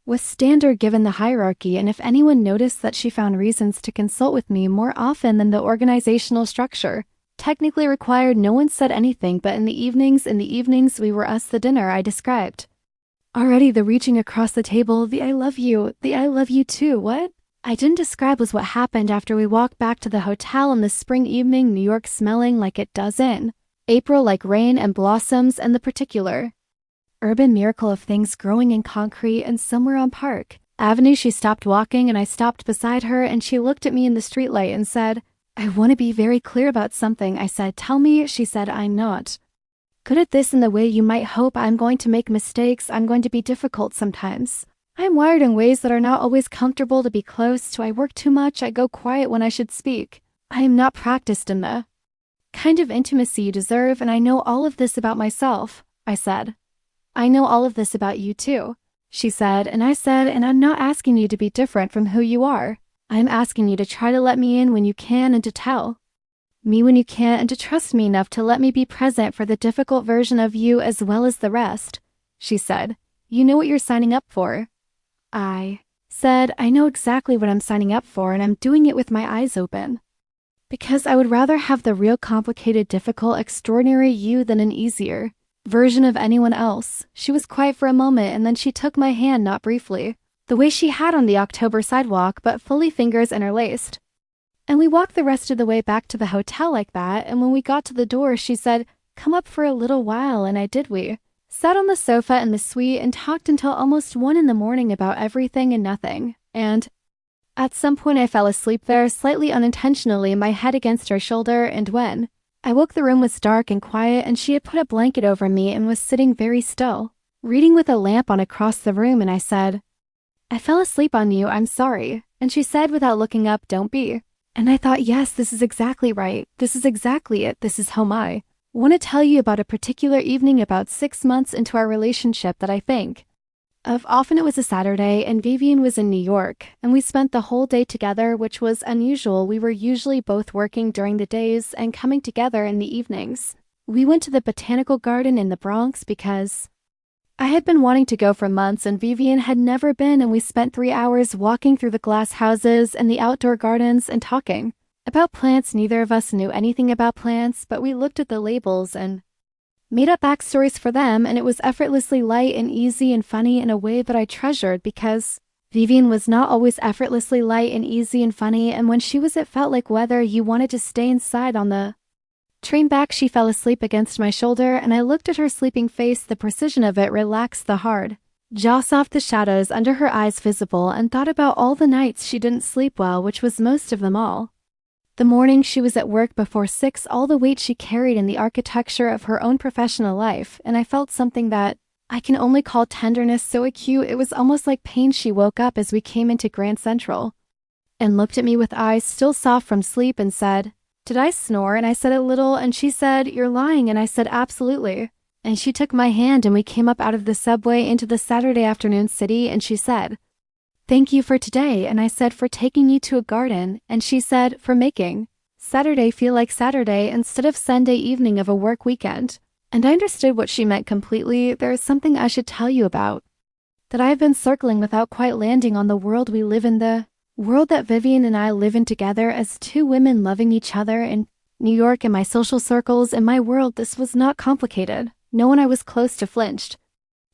was standard given the hierarchy, and if anyone noticed that she found reasons to consult with me more often than the organizational structure technically required, no one said anything. But in the evenings we were us, the dinner I described already, the reaching across the table, the "I love you," the "I love you too." What I didn't describe was what happened after we walked back to the hotel on the spring evening, New York smelling like it does in April, like rain and blossoms, and the particular urban miracle of things growing in concrete. And somewhere on Park Avenue she stopped walking, and I stopped beside her, and she looked at me in the streetlight and said, "I want to be very clear about something." I said, "Tell me." She said, "I'm not good at this in the way you might hope. I'm going to make mistakes. I'm going to be difficult sometimes. I'm wired in ways that are not always comfortable to be close to. I work too much. I go quiet when I should speak. I am not practiced in the kind of intimacy you deserve, and I know all of this about myself." I said, "I know all of this about you too." She said, and I said, "And I'm not asking you to be different from who you are. I'm asking you to try to let me in when you can, and to tell me when you can't, and to trust me enough to let me be present for the difficult version of you as well as the rest." She said, "You know what you're signing up for." I said, "I know exactly what I'm signing up for, and I'm doing it with my eyes open, because I would rather have the real, complicated, difficult, extraordinary you than an easier version of anyone else." She was quiet for a moment, and then she took my hand, not briefly, the way she had on the October sidewalk, but fully, fingers interlaced. And we walked the rest of the way back to the hotel like that, and when we got to the door, she said, "Come up for a little while," and I did. We sat on the sofa in the suite and talked until almost 1 in the morning about everything and nothing, and at some point I fell asleep there, slightly unintentionally, my head against her shoulder, and when I woke, the room was dark and quiet, and she had put a blanket over me and was sitting very still, reading with a lamp on across the room, and I said, "I fell asleep on you. I'm sorry." And she said without looking up, "Don't be." And I thought, yes, this is exactly right. This is exactly it. This is home. I want to tell you about a particular evening about 6 months into our relationship that I think of often. It was a Saturday, and Vivian was in New York, and we spent the whole day together, which was unusual. We were usually both working during the days and coming together in the evenings. We went to the Botanical Garden in the Bronx because I had been wanting to go for months, and Vivian had never been, and we spent 3 hours walking through the glass houses and the outdoor gardens and talking about plants. Neither of us knew anything about plants, but we looked at the labels and made up backstories for them, and it was effortlessly light and easy and funny in a way that I treasured, because Vivian was not always effortlessly light and easy and funny, and when she was, it felt like whether you wanted to stay inside. On the train back, she fell asleep against my shoulder, and I looked at her sleeping face. The precision of it relaxed the hard jaw, soft, the shadows under her eyes visible, and thought about all the nights she didn't sleep well, which was most of them all. The morning she was at work before 6, all the weight she carried in the architecture of her own professional life, and I felt something that I can only call tenderness so acute it was almost like pain. She woke up as we came into Grand Central and looked at me with eyes still soft from sleep and said, "Did I snore?" And I said, "A little." And she said, "You're lying." And I said, "Absolutely." And she took my hand and we came up out of the subway into the Saturday afternoon city and she said, "Thank you for today." And I said, "For taking you to a garden." And she said, "For making Saturday feel like Saturday instead of Sunday evening of a work weekend." And I understood what she meant completely. There is something I should tell you about that I have been circling without quite landing on, the world we live in, the world that Vivian and I live in together as two women loving each other in New York. In my social circles, in my world, this was not complicated. No one I was close to flinched.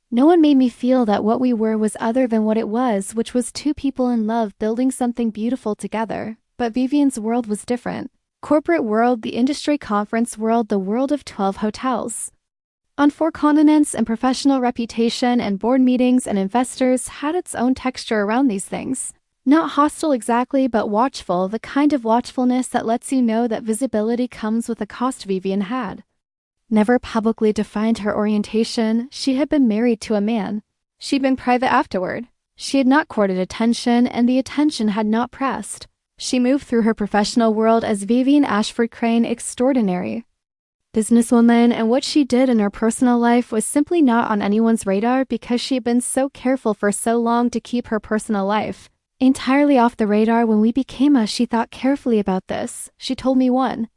No one made me feel that what we were was other than what it was, which was two people in love building something beautiful together. But Vivian's world was different. Corporate world, the industry conference world, the world of 12 hotels on 4 continents, and professional reputation and board meetings and investors had its own texture around these things. Not hostile exactly, but watchful, the kind of watchfulness that lets you know that visibility comes with a cost. Vivian had never publicly defined her orientation. She had been married to a man. She'd been private afterward. She had not courted attention, and the attention had not pressed. She moved through her professional world as Vivian Ashford Crane, extraordinary businesswoman, and what she did in her personal life was simply not on anyone's radar because she had been so careful for so long to keep her personal life entirely off the radar. When we became us, she thought carefully about this. She told me one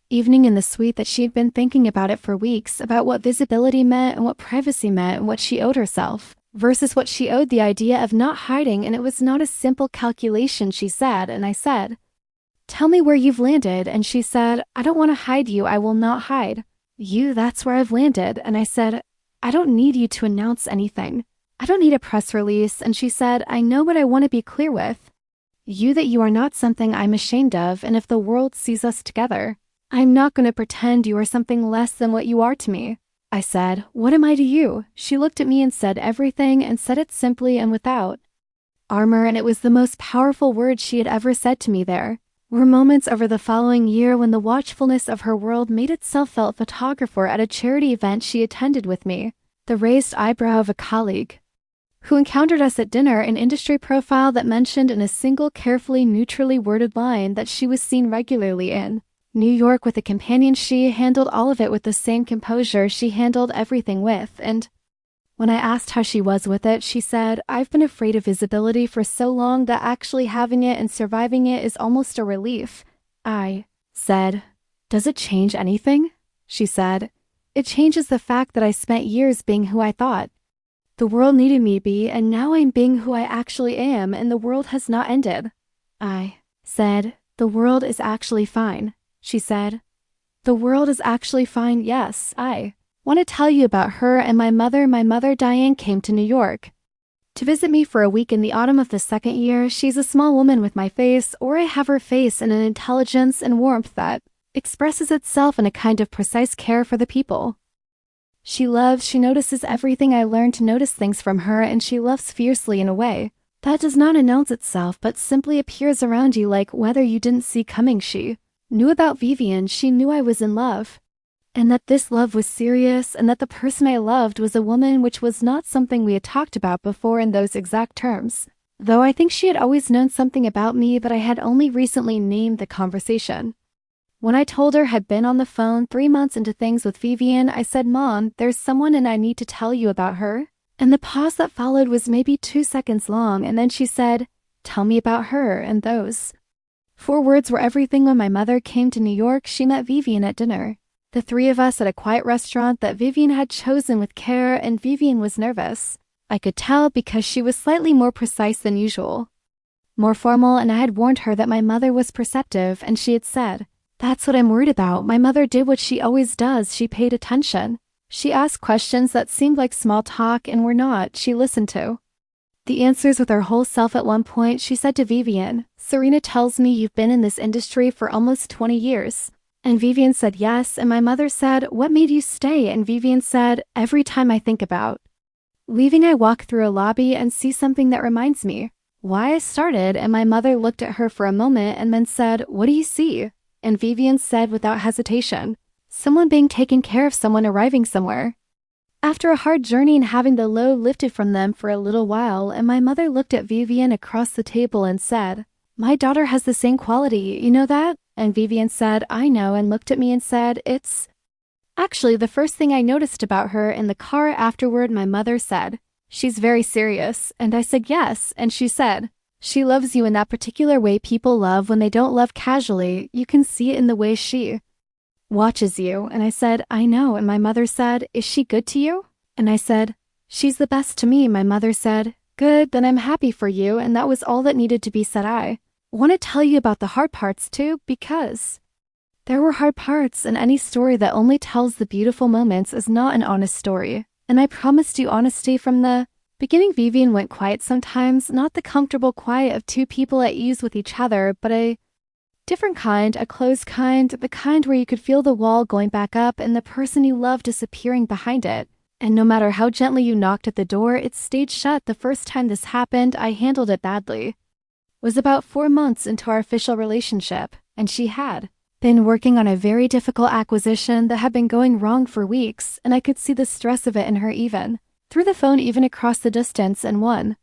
evening in the suite that she had been thinking about it for weeks, about what visibility meant and what privacy meant and what she owed herself versus what she owed the idea of not hiding, and it was not a simple calculation, she said. And I said, "Tell me where you've landed." And she said, "I don't want to hide you. I will not hide you. That's where I've landed." And I said, "I don't need you to announce anything. I don't need a press release." And she said, "I know, but I want to be clear with you that you are not something I'm ashamed of, and if the world sees us together, I'm not going to pretend you are something less than what you are to me." I said, "What am I to you?" She looked at me and said, "Everything," and said it simply and without armor, and it was the most powerful word she had ever said to me. There were moments over the following year when the watchfulness of her world made itself felt. Photographer at a charity event she attended with me, the raised eyebrow of a colleague who encountered us at dinner, an industry profile that mentioned in a single carefully neutrally worded line that she was seen regularly in New York with a companion. She handled all of it with the same composure she handled everything with, and when I asked how she was with it, she said, "I've been afraid of visibility for so long that actually having it and surviving it is almost a relief." I said, "Does it change anything?" She said, "It changes the fact that I spent years being who I thought the world needed me to be, and now I'm being who I actually am, and the world has not ended." I said, "The world is actually fine." She said, "The world is actually fine." Yes, I want to tell you about her and my mother. My mother, Diane, came to New York to visit me for a week in the autumn of the second year. She's a small woman with my face, or I have her face, and an intelligence and warmth that expresses itself in a kind of precise care for the people she loves. She notices everything. I learned to notice things from her, and she loves fiercely in a way that does not announce itself but simply appears around you like whether you didn't see coming. She knew about Vivian. She knew I was in love, and that this love was serious, and that the person I loved was a woman, which was not something we had talked about before in those exact terms, though I think she had always known something about me, but I had only recently named the conversation. When I told her I'd been on the phone 3 months into things with Vivian, I said, "Mom, there's someone and I need to tell you about her." And the pause that followed was maybe 2 seconds long, and then she said, "Tell me about her." And those 4 words were everything. When my mother came to New York, she met Vivian at dinner. The 3 of us at a quiet restaurant that Vivian had chosen with care, and Vivian was nervous. I could tell because she was slightly more precise than usual, more formal, and I had warned her that my mother was perceptive, and she had said, "That's what I'm worried about." My mother did what she always does. She paid attention. She asked questions that seemed like small talk and were not. She listened to the answers with her whole self. At one point, she said to Vivian, "Serena tells me you've been in this industry for almost 20 years. And Vivian said yes, and my mother said, "What made you stay?" And Vivian said, "Every time I think about leaving, I walk through a lobby and see something that reminds me why I started." And my mother looked at her for a moment and then said, "What do you see?" And Vivian said without hesitation, "Someone being taken care of, someone arriving somewhere." After a hard journey and having the load lifted from them for a little while, and my mother looked at Vivian across the table and said, "My daughter has the same quality, you know that?" And Vivian said, "I know," and looked at me and said, "It's..." Actually, the first thing I noticed about her in the car afterward, my mother said, "She's very serious." And I said, "Yes." And she said, "She loves you in that particular way people love when they don't love casually. You can see it in the way she watches you." And I said, "I know." And my mother said, "Is she good to you?" And I said, "She's the best to me." My mother said, "Good, then I'm happy for you." And that was all that needed to be said. I want to tell you about the hard parts too, because there were hard parts, and any story that only tells the beautiful moments is not an honest story. And I promised you honesty from the beginning. Vivian went quiet sometimes, not the comfortable quiet of two people at ease with each other, but a different kind, a closed kind, the kind where you could feel the wall going back up and the person you love disappearing behind it. And no matter how gently you knocked at the door, it stayed shut. The first time this happened, I handled it badly. It was about 4 months into our official relationship, and she had been working on a very difficult acquisition that had been going wrong for weeks, and I could see the stress of it in her even through the phone, even across the distance. And one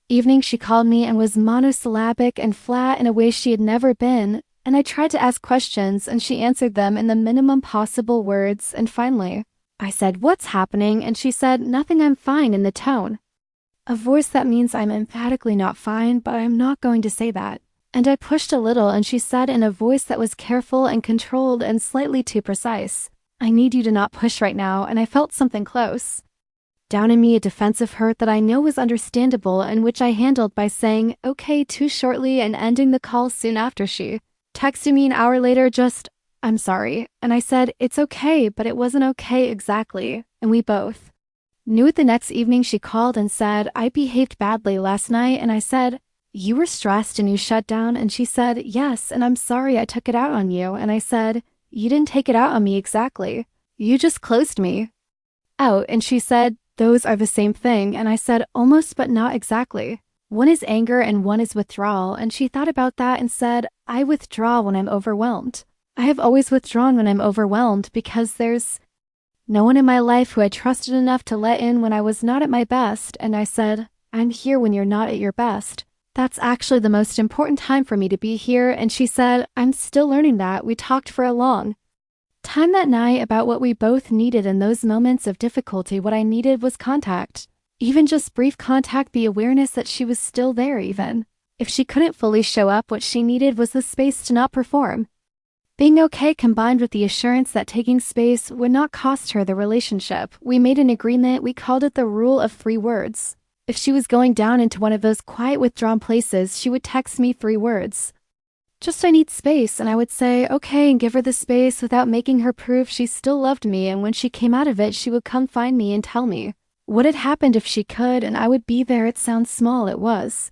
evening she called me and was monosyllabic and flat in a way she had never been, and I tried to ask questions and she answered them in the minimum possible words. And finally, I said, "What's happening?" And she said, "Nothing, I'm fine," in the tone a voice that means I'm emphatically not fine, but I'm not going to say that. And I pushed a little, and she said in a voice that was careful and controlled and slightly too precise, "I need you to not push right now." And I felt something close down in me, a defensive hurt that I know was understandable, and which I handled by saying, "Okay," too shortly, and ending the call soon after. She texted me an hour later, just, "I'm sorry." And I said, "It's okay," but it wasn't okay exactly. And we both knew it. The next evening she called and said, "I behaved badly last night." And I said, "You were stressed and you shut down." And she said, "Yes, and I'm sorry I took it out on you." And I said, "You didn't take it out on me exactly. You just closed me out." And she said, "Those are the same thing." And I said, "Almost, but not exactly. One is anger and one is withdrawal." And she thought about that and said, "I withdraw when I'm overwhelmed. I have always withdrawn when I'm overwhelmed because there's no one in my life who I trusted enough to let in when I was not at my best." And I said, "I'm here when you're not at your best. That's actually the most important time for me to be here." And she said, "I'm still learning that." We talked for a long time that night about what we both needed in those moments of difficulty. What I needed was contact, even just brief contact, the awareness that she was still there even if she couldn't fully show up. What she needed was the space to not perform. Being okay, combined with the assurance that taking space would not cost her the relationship. We made an agreement. We called it the rule of 3 words. If she was going down into one of those quiet, withdrawn places, she would text me 3 words. Just, "I need space." And I would say, "Okay," and give her the space without making her prove she still loved me. And when she came out of it, she would come find me and tell me what had happened if she could, and I would be there. It sounds small. It was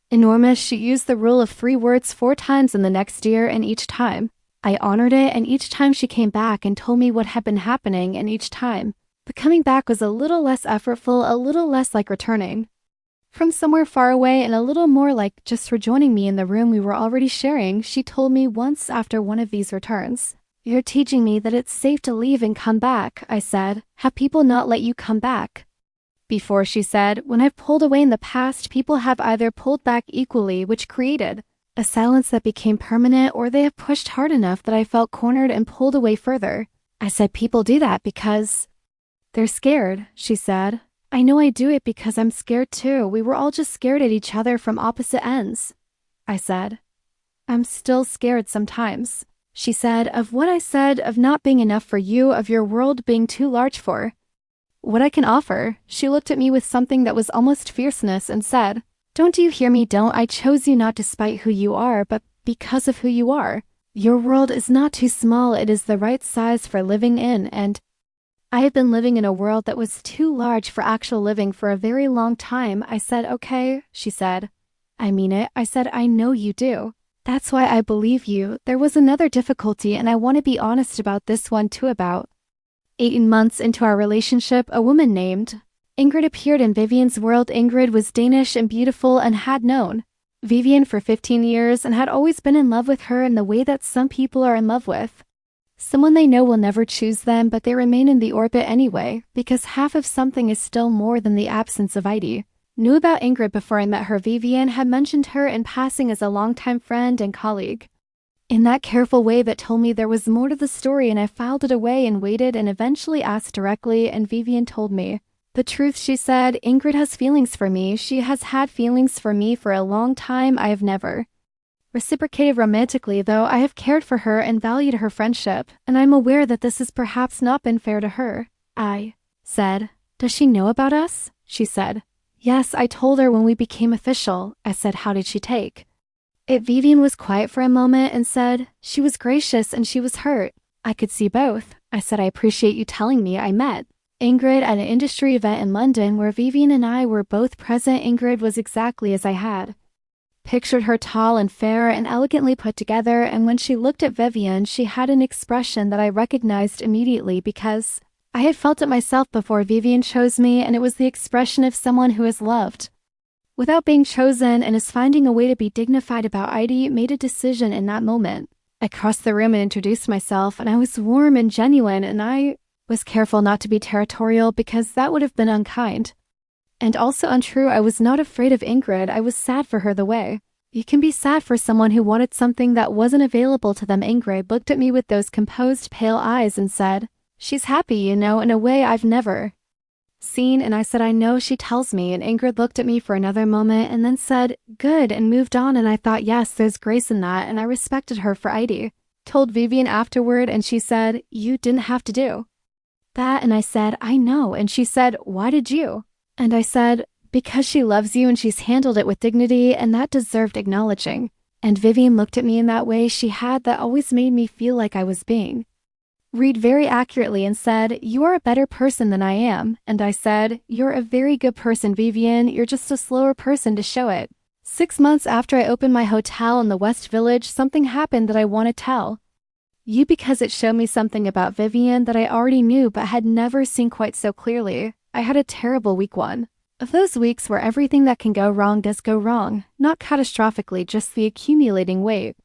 enormous. She used the rule of 3 words 4 times in the next year, and each time I honored it, and each time she came back and told me what had been happening, and each time the coming back was a little less effortful, a little less like returning from somewhere far away, and a little more like just rejoining me in the room we were already sharing. She told me once after one of these returns, "You're teaching me that it's safe to leave and come back." I said, "Have people not let you come back before?" She said, "When I've pulled away in the past, people have either pulled back equally, which created a silence that became permanent, or they have pushed hard enough that I felt cornered and pulled away further." I said, "People do that because they're scared." She said, "I know I do it because I'm scared too. We were all just scared at each other from opposite ends." I said, "I'm still scared sometimes." She said, "Of what?" I said, "Of not being enough for you, of your world being too large for what I can offer." She looked at me with something that was almost fierceness and said, "Don't you hear me? Don't. I chose you not despite who you are, but because of who you are. Your world is not too small. It is the right size for living in, and I have been living in a world that was too large for actual living for a very long time." I said, "Okay." She said, "I mean it." I said, "I know you do. That's why I believe you." There was another difficulty, and I want to be honest about this one too. About 18 months into our relationship, a woman named Ingrid appeared in Vivian's world. Ingrid was Danish and beautiful and had known Vivian for 15 years and had always been in love with her in the way that some people are in love with Someone they know will never choose them, but they remain in the orbit anyway, because half of something is still more than the absence of ID. Knew about Ingrid before I met her. Vivian had mentioned her in passing as a longtime friend and colleague. In that careful way that told me there was more to the story, and I filed it away and waited and eventually asked directly, and Vivian told me. The truth, she said. Ingrid has feelings for me. She has had feelings for me for a long time. I have never reciprocated romantically, though. I have cared for her and valued her friendship, and I'm aware that this has perhaps not been fair to her. I said, does she know about us? She said, yes, I told her when we became official. I said, how did she take it? Vivian was quiet for a moment and said, she was gracious and she was hurt. I could see both. I said, I appreciate you telling me. I met Ingrid at an industry event in London where Vivian and I were both present. Ingrid was exactly as I had pictured her, tall and fair and elegantly put together, and when she looked at Vivian, she had an expression that I recognized immediately because I had felt it myself before Vivian chose me, and it was the expression of someone who is loved without being chosen and is finding a way to be dignified about ID. Made a decision in that moment. I crossed the room and introduced myself, and I was warm and genuine, and I was careful not to be territorial because that would have been unkind. And also untrue. I was not afraid of Ingrid. I was sad for her the way you can be sad for someone who wanted something that wasn't available to them. Ingrid looked at me with those composed, pale eyes and said, she's happy, you know, in a way I've never seen. And I said, I know, she tells me. And Ingrid looked at me for another moment and then said, good, and moved on. And I thought, yes, there's grace in that, and I respected her for ID. Told Vivian afterward, and she said, you didn't have to do that. And I said, I know. And she said, why did you? And I said, because she loves you and she's handled it with dignity, and that deserved acknowledging. And Vivian looked at me in that way she had that always made me feel like I was being read very accurately, and said, you are a better person than I am. And I said, you're a very good person, Vivian. You're just a slower person to show it. 6 months after I opened my hotel in the West Village, something happened that I want to tell you because it showed me something about Vivian that I already knew but had never seen quite so clearly. I had a terrible week, one of those weeks where everything that can go wrong does go wrong, not catastrophically, just the accumulating weight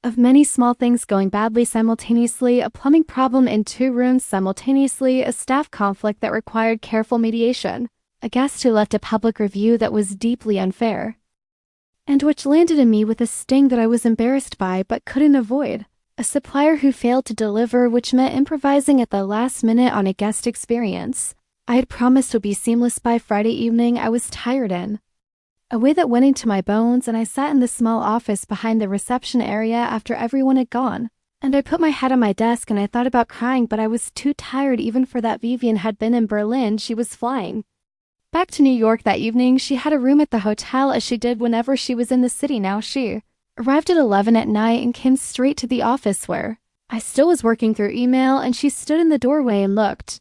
of many small things going badly simultaneously, a plumbing problem in 2 rooms simultaneously, a staff conflict that required careful mediation, a guest who left a public review that was deeply unfair, and which landed in me with a sting that I was embarrassed by but couldn't avoid, a supplier who failed to deliver, which meant improvising at the last minute on a guest experience I had promised would be seamless by Friday evening. I was tired in a way that went into my bones, and I sat in the small office behind the reception area after everyone had gone, and I put my head on my desk and I thought about crying, but I was too tired even for that. Vivian had been in Berlin. She was flying back to New York that evening. She had a room at the hotel as she did whenever she was in the city. Now she arrived at 11 at night and came straight to the office where I still was working through email, and she stood in the doorway and looked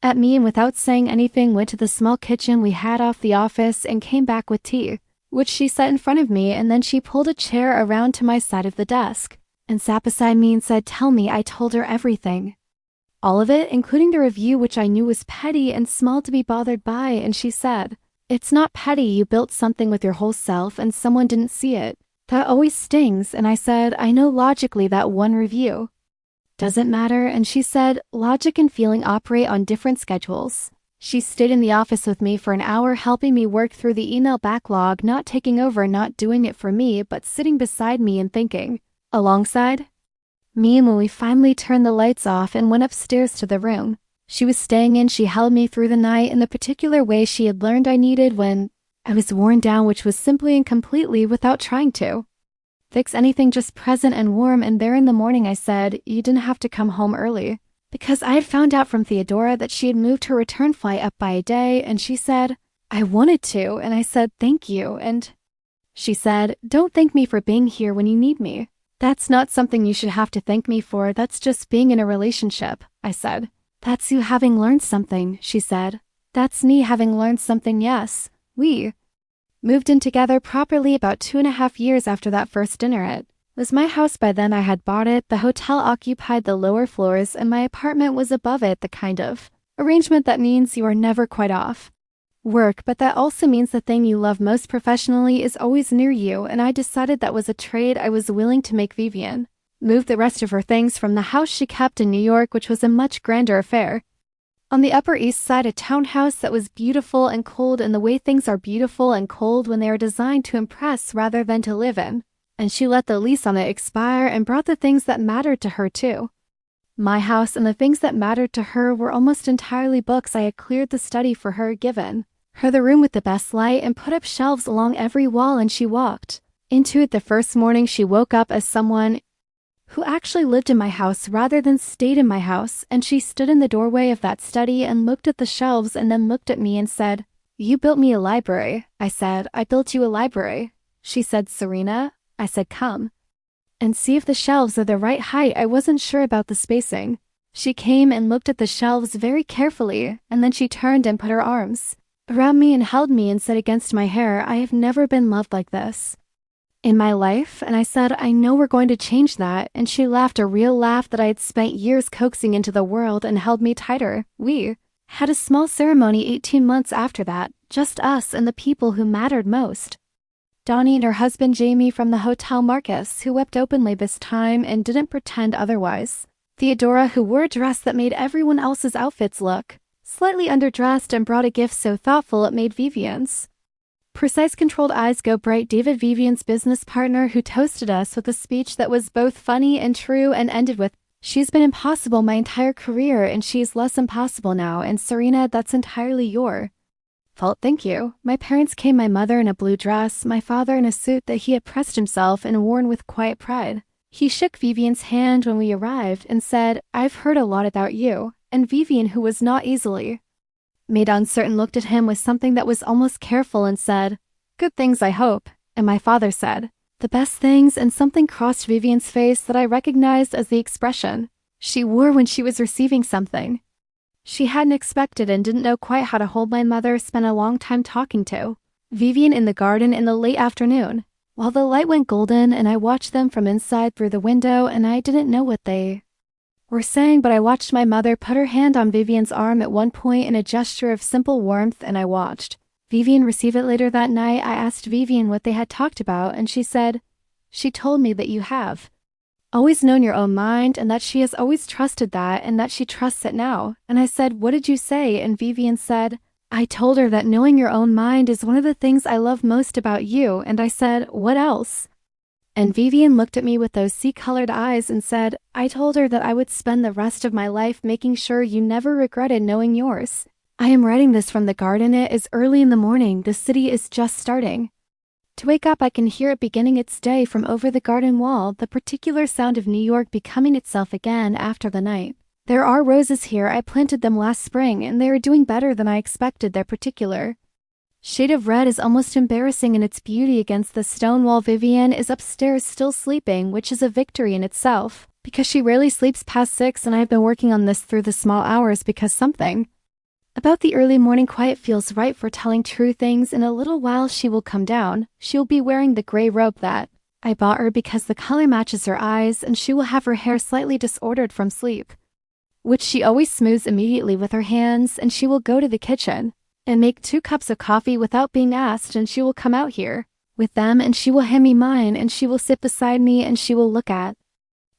at me, and without saying anything went to the small kitchen we had off the office and came back with tea, which she set in front of me, and then she pulled a chair around to my side of the desk and sat beside me and said, tell me. I told her everything. All of it, including the review, which I knew was petty and small to be bothered by, and she said, it's not petty. You built something with your whole self and someone didn't see it. That always stings. And I said, I know logically that one review doesn't matter. And she said, logic and feeling operate on different schedules. She stayed in the office with me for an hour, helping me work through the email backlog, not taking over, not doing it for me, but sitting beside me and thinking alongside me. And when we finally turned the lights off and went upstairs to the room she was staying in, she held me through the night in the particular way she had learned I needed when I was worn down, which was simply and completely without trying to fix anything, just present and warm. And there in the morning I said, you didn't have to come home early, because I had found out from Theodora that she had moved her return flight up by a day, and she said, I wanted to, and I said, thank you. And she said, don't thank me for being here when you need me. That's not something you should have to thank me for. That's just being in a relationship. I said, that's you having learned something. She said, that's me having learned something. Yes, we moved in together properly about 2.5 years after that first dinner. It was my house by then. I had bought it. The hotel occupied the lower floors and my apartment was above it, the kind of arrangement that means you are never quite off work, but that also means the thing you love most professionally is always near you, and I decided that was a trade I was willing to make. Vivian moved the rest of her things from the house she kept in New York, which was a much grander affair. On the Upper East Side, a townhouse that was beautiful and cold in the way things are beautiful and cold when they are designed to impress rather than to live in. And she let the lease on it expire and brought the things that mattered to her too. My house and the things that mattered to her were almost entirely books I had cleared the study for her, given her the room with the best light, and put up shelves along every wall, and she walked into it the first morning she woke up as someone who actually lived in my house rather than stayed in my house, and she stood in the doorway of that study and looked at the shelves and then looked at me and said, "You built me a library." I said, "I built you a library." She said, "Serena?" I said, "Come and see if the shelves are the right height." I wasn't sure about the spacing. She came and looked at the shelves very carefully, and then she turned and put her arms around me and held me and said against my hair, "I have never been loved like this in my life." And I said, "I know we're going to change that." And she laughed, a real laugh that I had spent years coaxing into the world, and held me tighter. We had a small ceremony 18 months after that, just us and the people who mattered most. Donnie and her husband Jamie from the Hotel Marcus, who wept openly this time and didn't pretend otherwise. Theodora, who wore a dress that made everyone else's outfits look slightly underdressed and brought a gift so thoughtful it made Vivian's precise, controlled eyes go bright. David, Vivian's business partner, who toasted us with a speech that was both funny and true and ended with, "She's been impossible my entire career and she's less impossible now, and Serena, that's entirely your fault, thank you." My parents came, my mother in a blue dress, my father in a suit that he had pressed himself and worn with quiet pride. He shook Vivian's hand when we arrived and said, "I've heard a lot about you." And Vivian, who was not easily made uncertain, looked at him with something that was almost careful and said, "Good things, I hope." And my father said, "The best things," and something crossed Vivian's face that I recognized as the expression she wore when she was receiving something she hadn't expected and didn't know quite how to hold. My mother spent a long time talking to Vivian in the garden in the late afternoon, while the light went golden, and I watched them from inside through the window, and I didn't know what they were saying, but I watched my mother put her hand on Vivian's arm at one point in a gesture of simple warmth, and I watched Vivian receive it. Later that night, I asked Vivian what they had talked about, and she said, "She told me that you have always known your own mind, and that she has always trusted that, and that she trusts it now." And I said, "What did you say?" And Vivian said, "I told her that knowing your own mind is one of the things I love most about you." And I said, "What else?" And Vivian looked at me with those sea-colored eyes and said, "I told her that I would spend the rest of my life making sure you never regretted knowing yours." I am writing this from the garden. It is early in the morning. The city is just starting to wake up. I can hear it beginning its day from over the garden wall, the particular sound of New York becoming itself again after the night. There are roses here. I planted them last spring, and they are doing better than I expected. Their particular shade of red is almost embarrassing in its beauty against the stone wall. Vivian is upstairs still sleeping, which is a victory in itself, because she rarely sleeps past 6, and I have been working on this through the small hours because something about the early morning quiet feels right for telling true things. In a little while she will come down. She will be wearing the gray robe that I bought her because the color matches her eyes, and she will have her hair slightly disordered from sleep, which she always smooths immediately with her hands, and she will go to the kitchen and make 2 cups of coffee without being asked, and she will come out here with them, and she will hand me mine, and she will sit beside me, and she will look at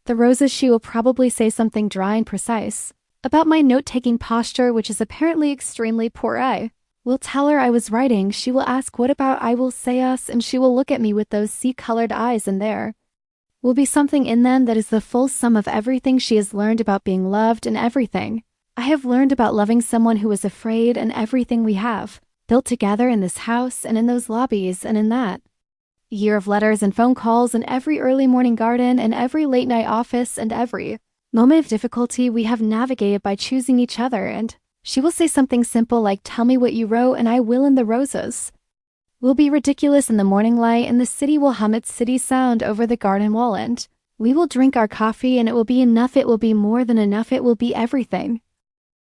the roses. She will probably say something dry and precise about my note-taking posture, which is apparently extremely poor. I will tell her I was writing. She will ask, "What about?" I will say us, and she will look at me with those sea-colored eyes, and there will be something in them that is the full sum of everything she has learned about being loved, and everything I have learned about loving someone who is afraid, and everything we have built together in this house and in those lobbies and in that year of letters and phone calls and every early morning garden and every late night office and every moment of difficulty we have navigated by choosing each other. And she will say something simple like, "Tell me what you wrote," and I will, and the roses will be ridiculous in the morning light, and the city will hum its city sound over the garden wall, and we will drink our coffee, and it will be enough. It will be more than enough. It will be everything.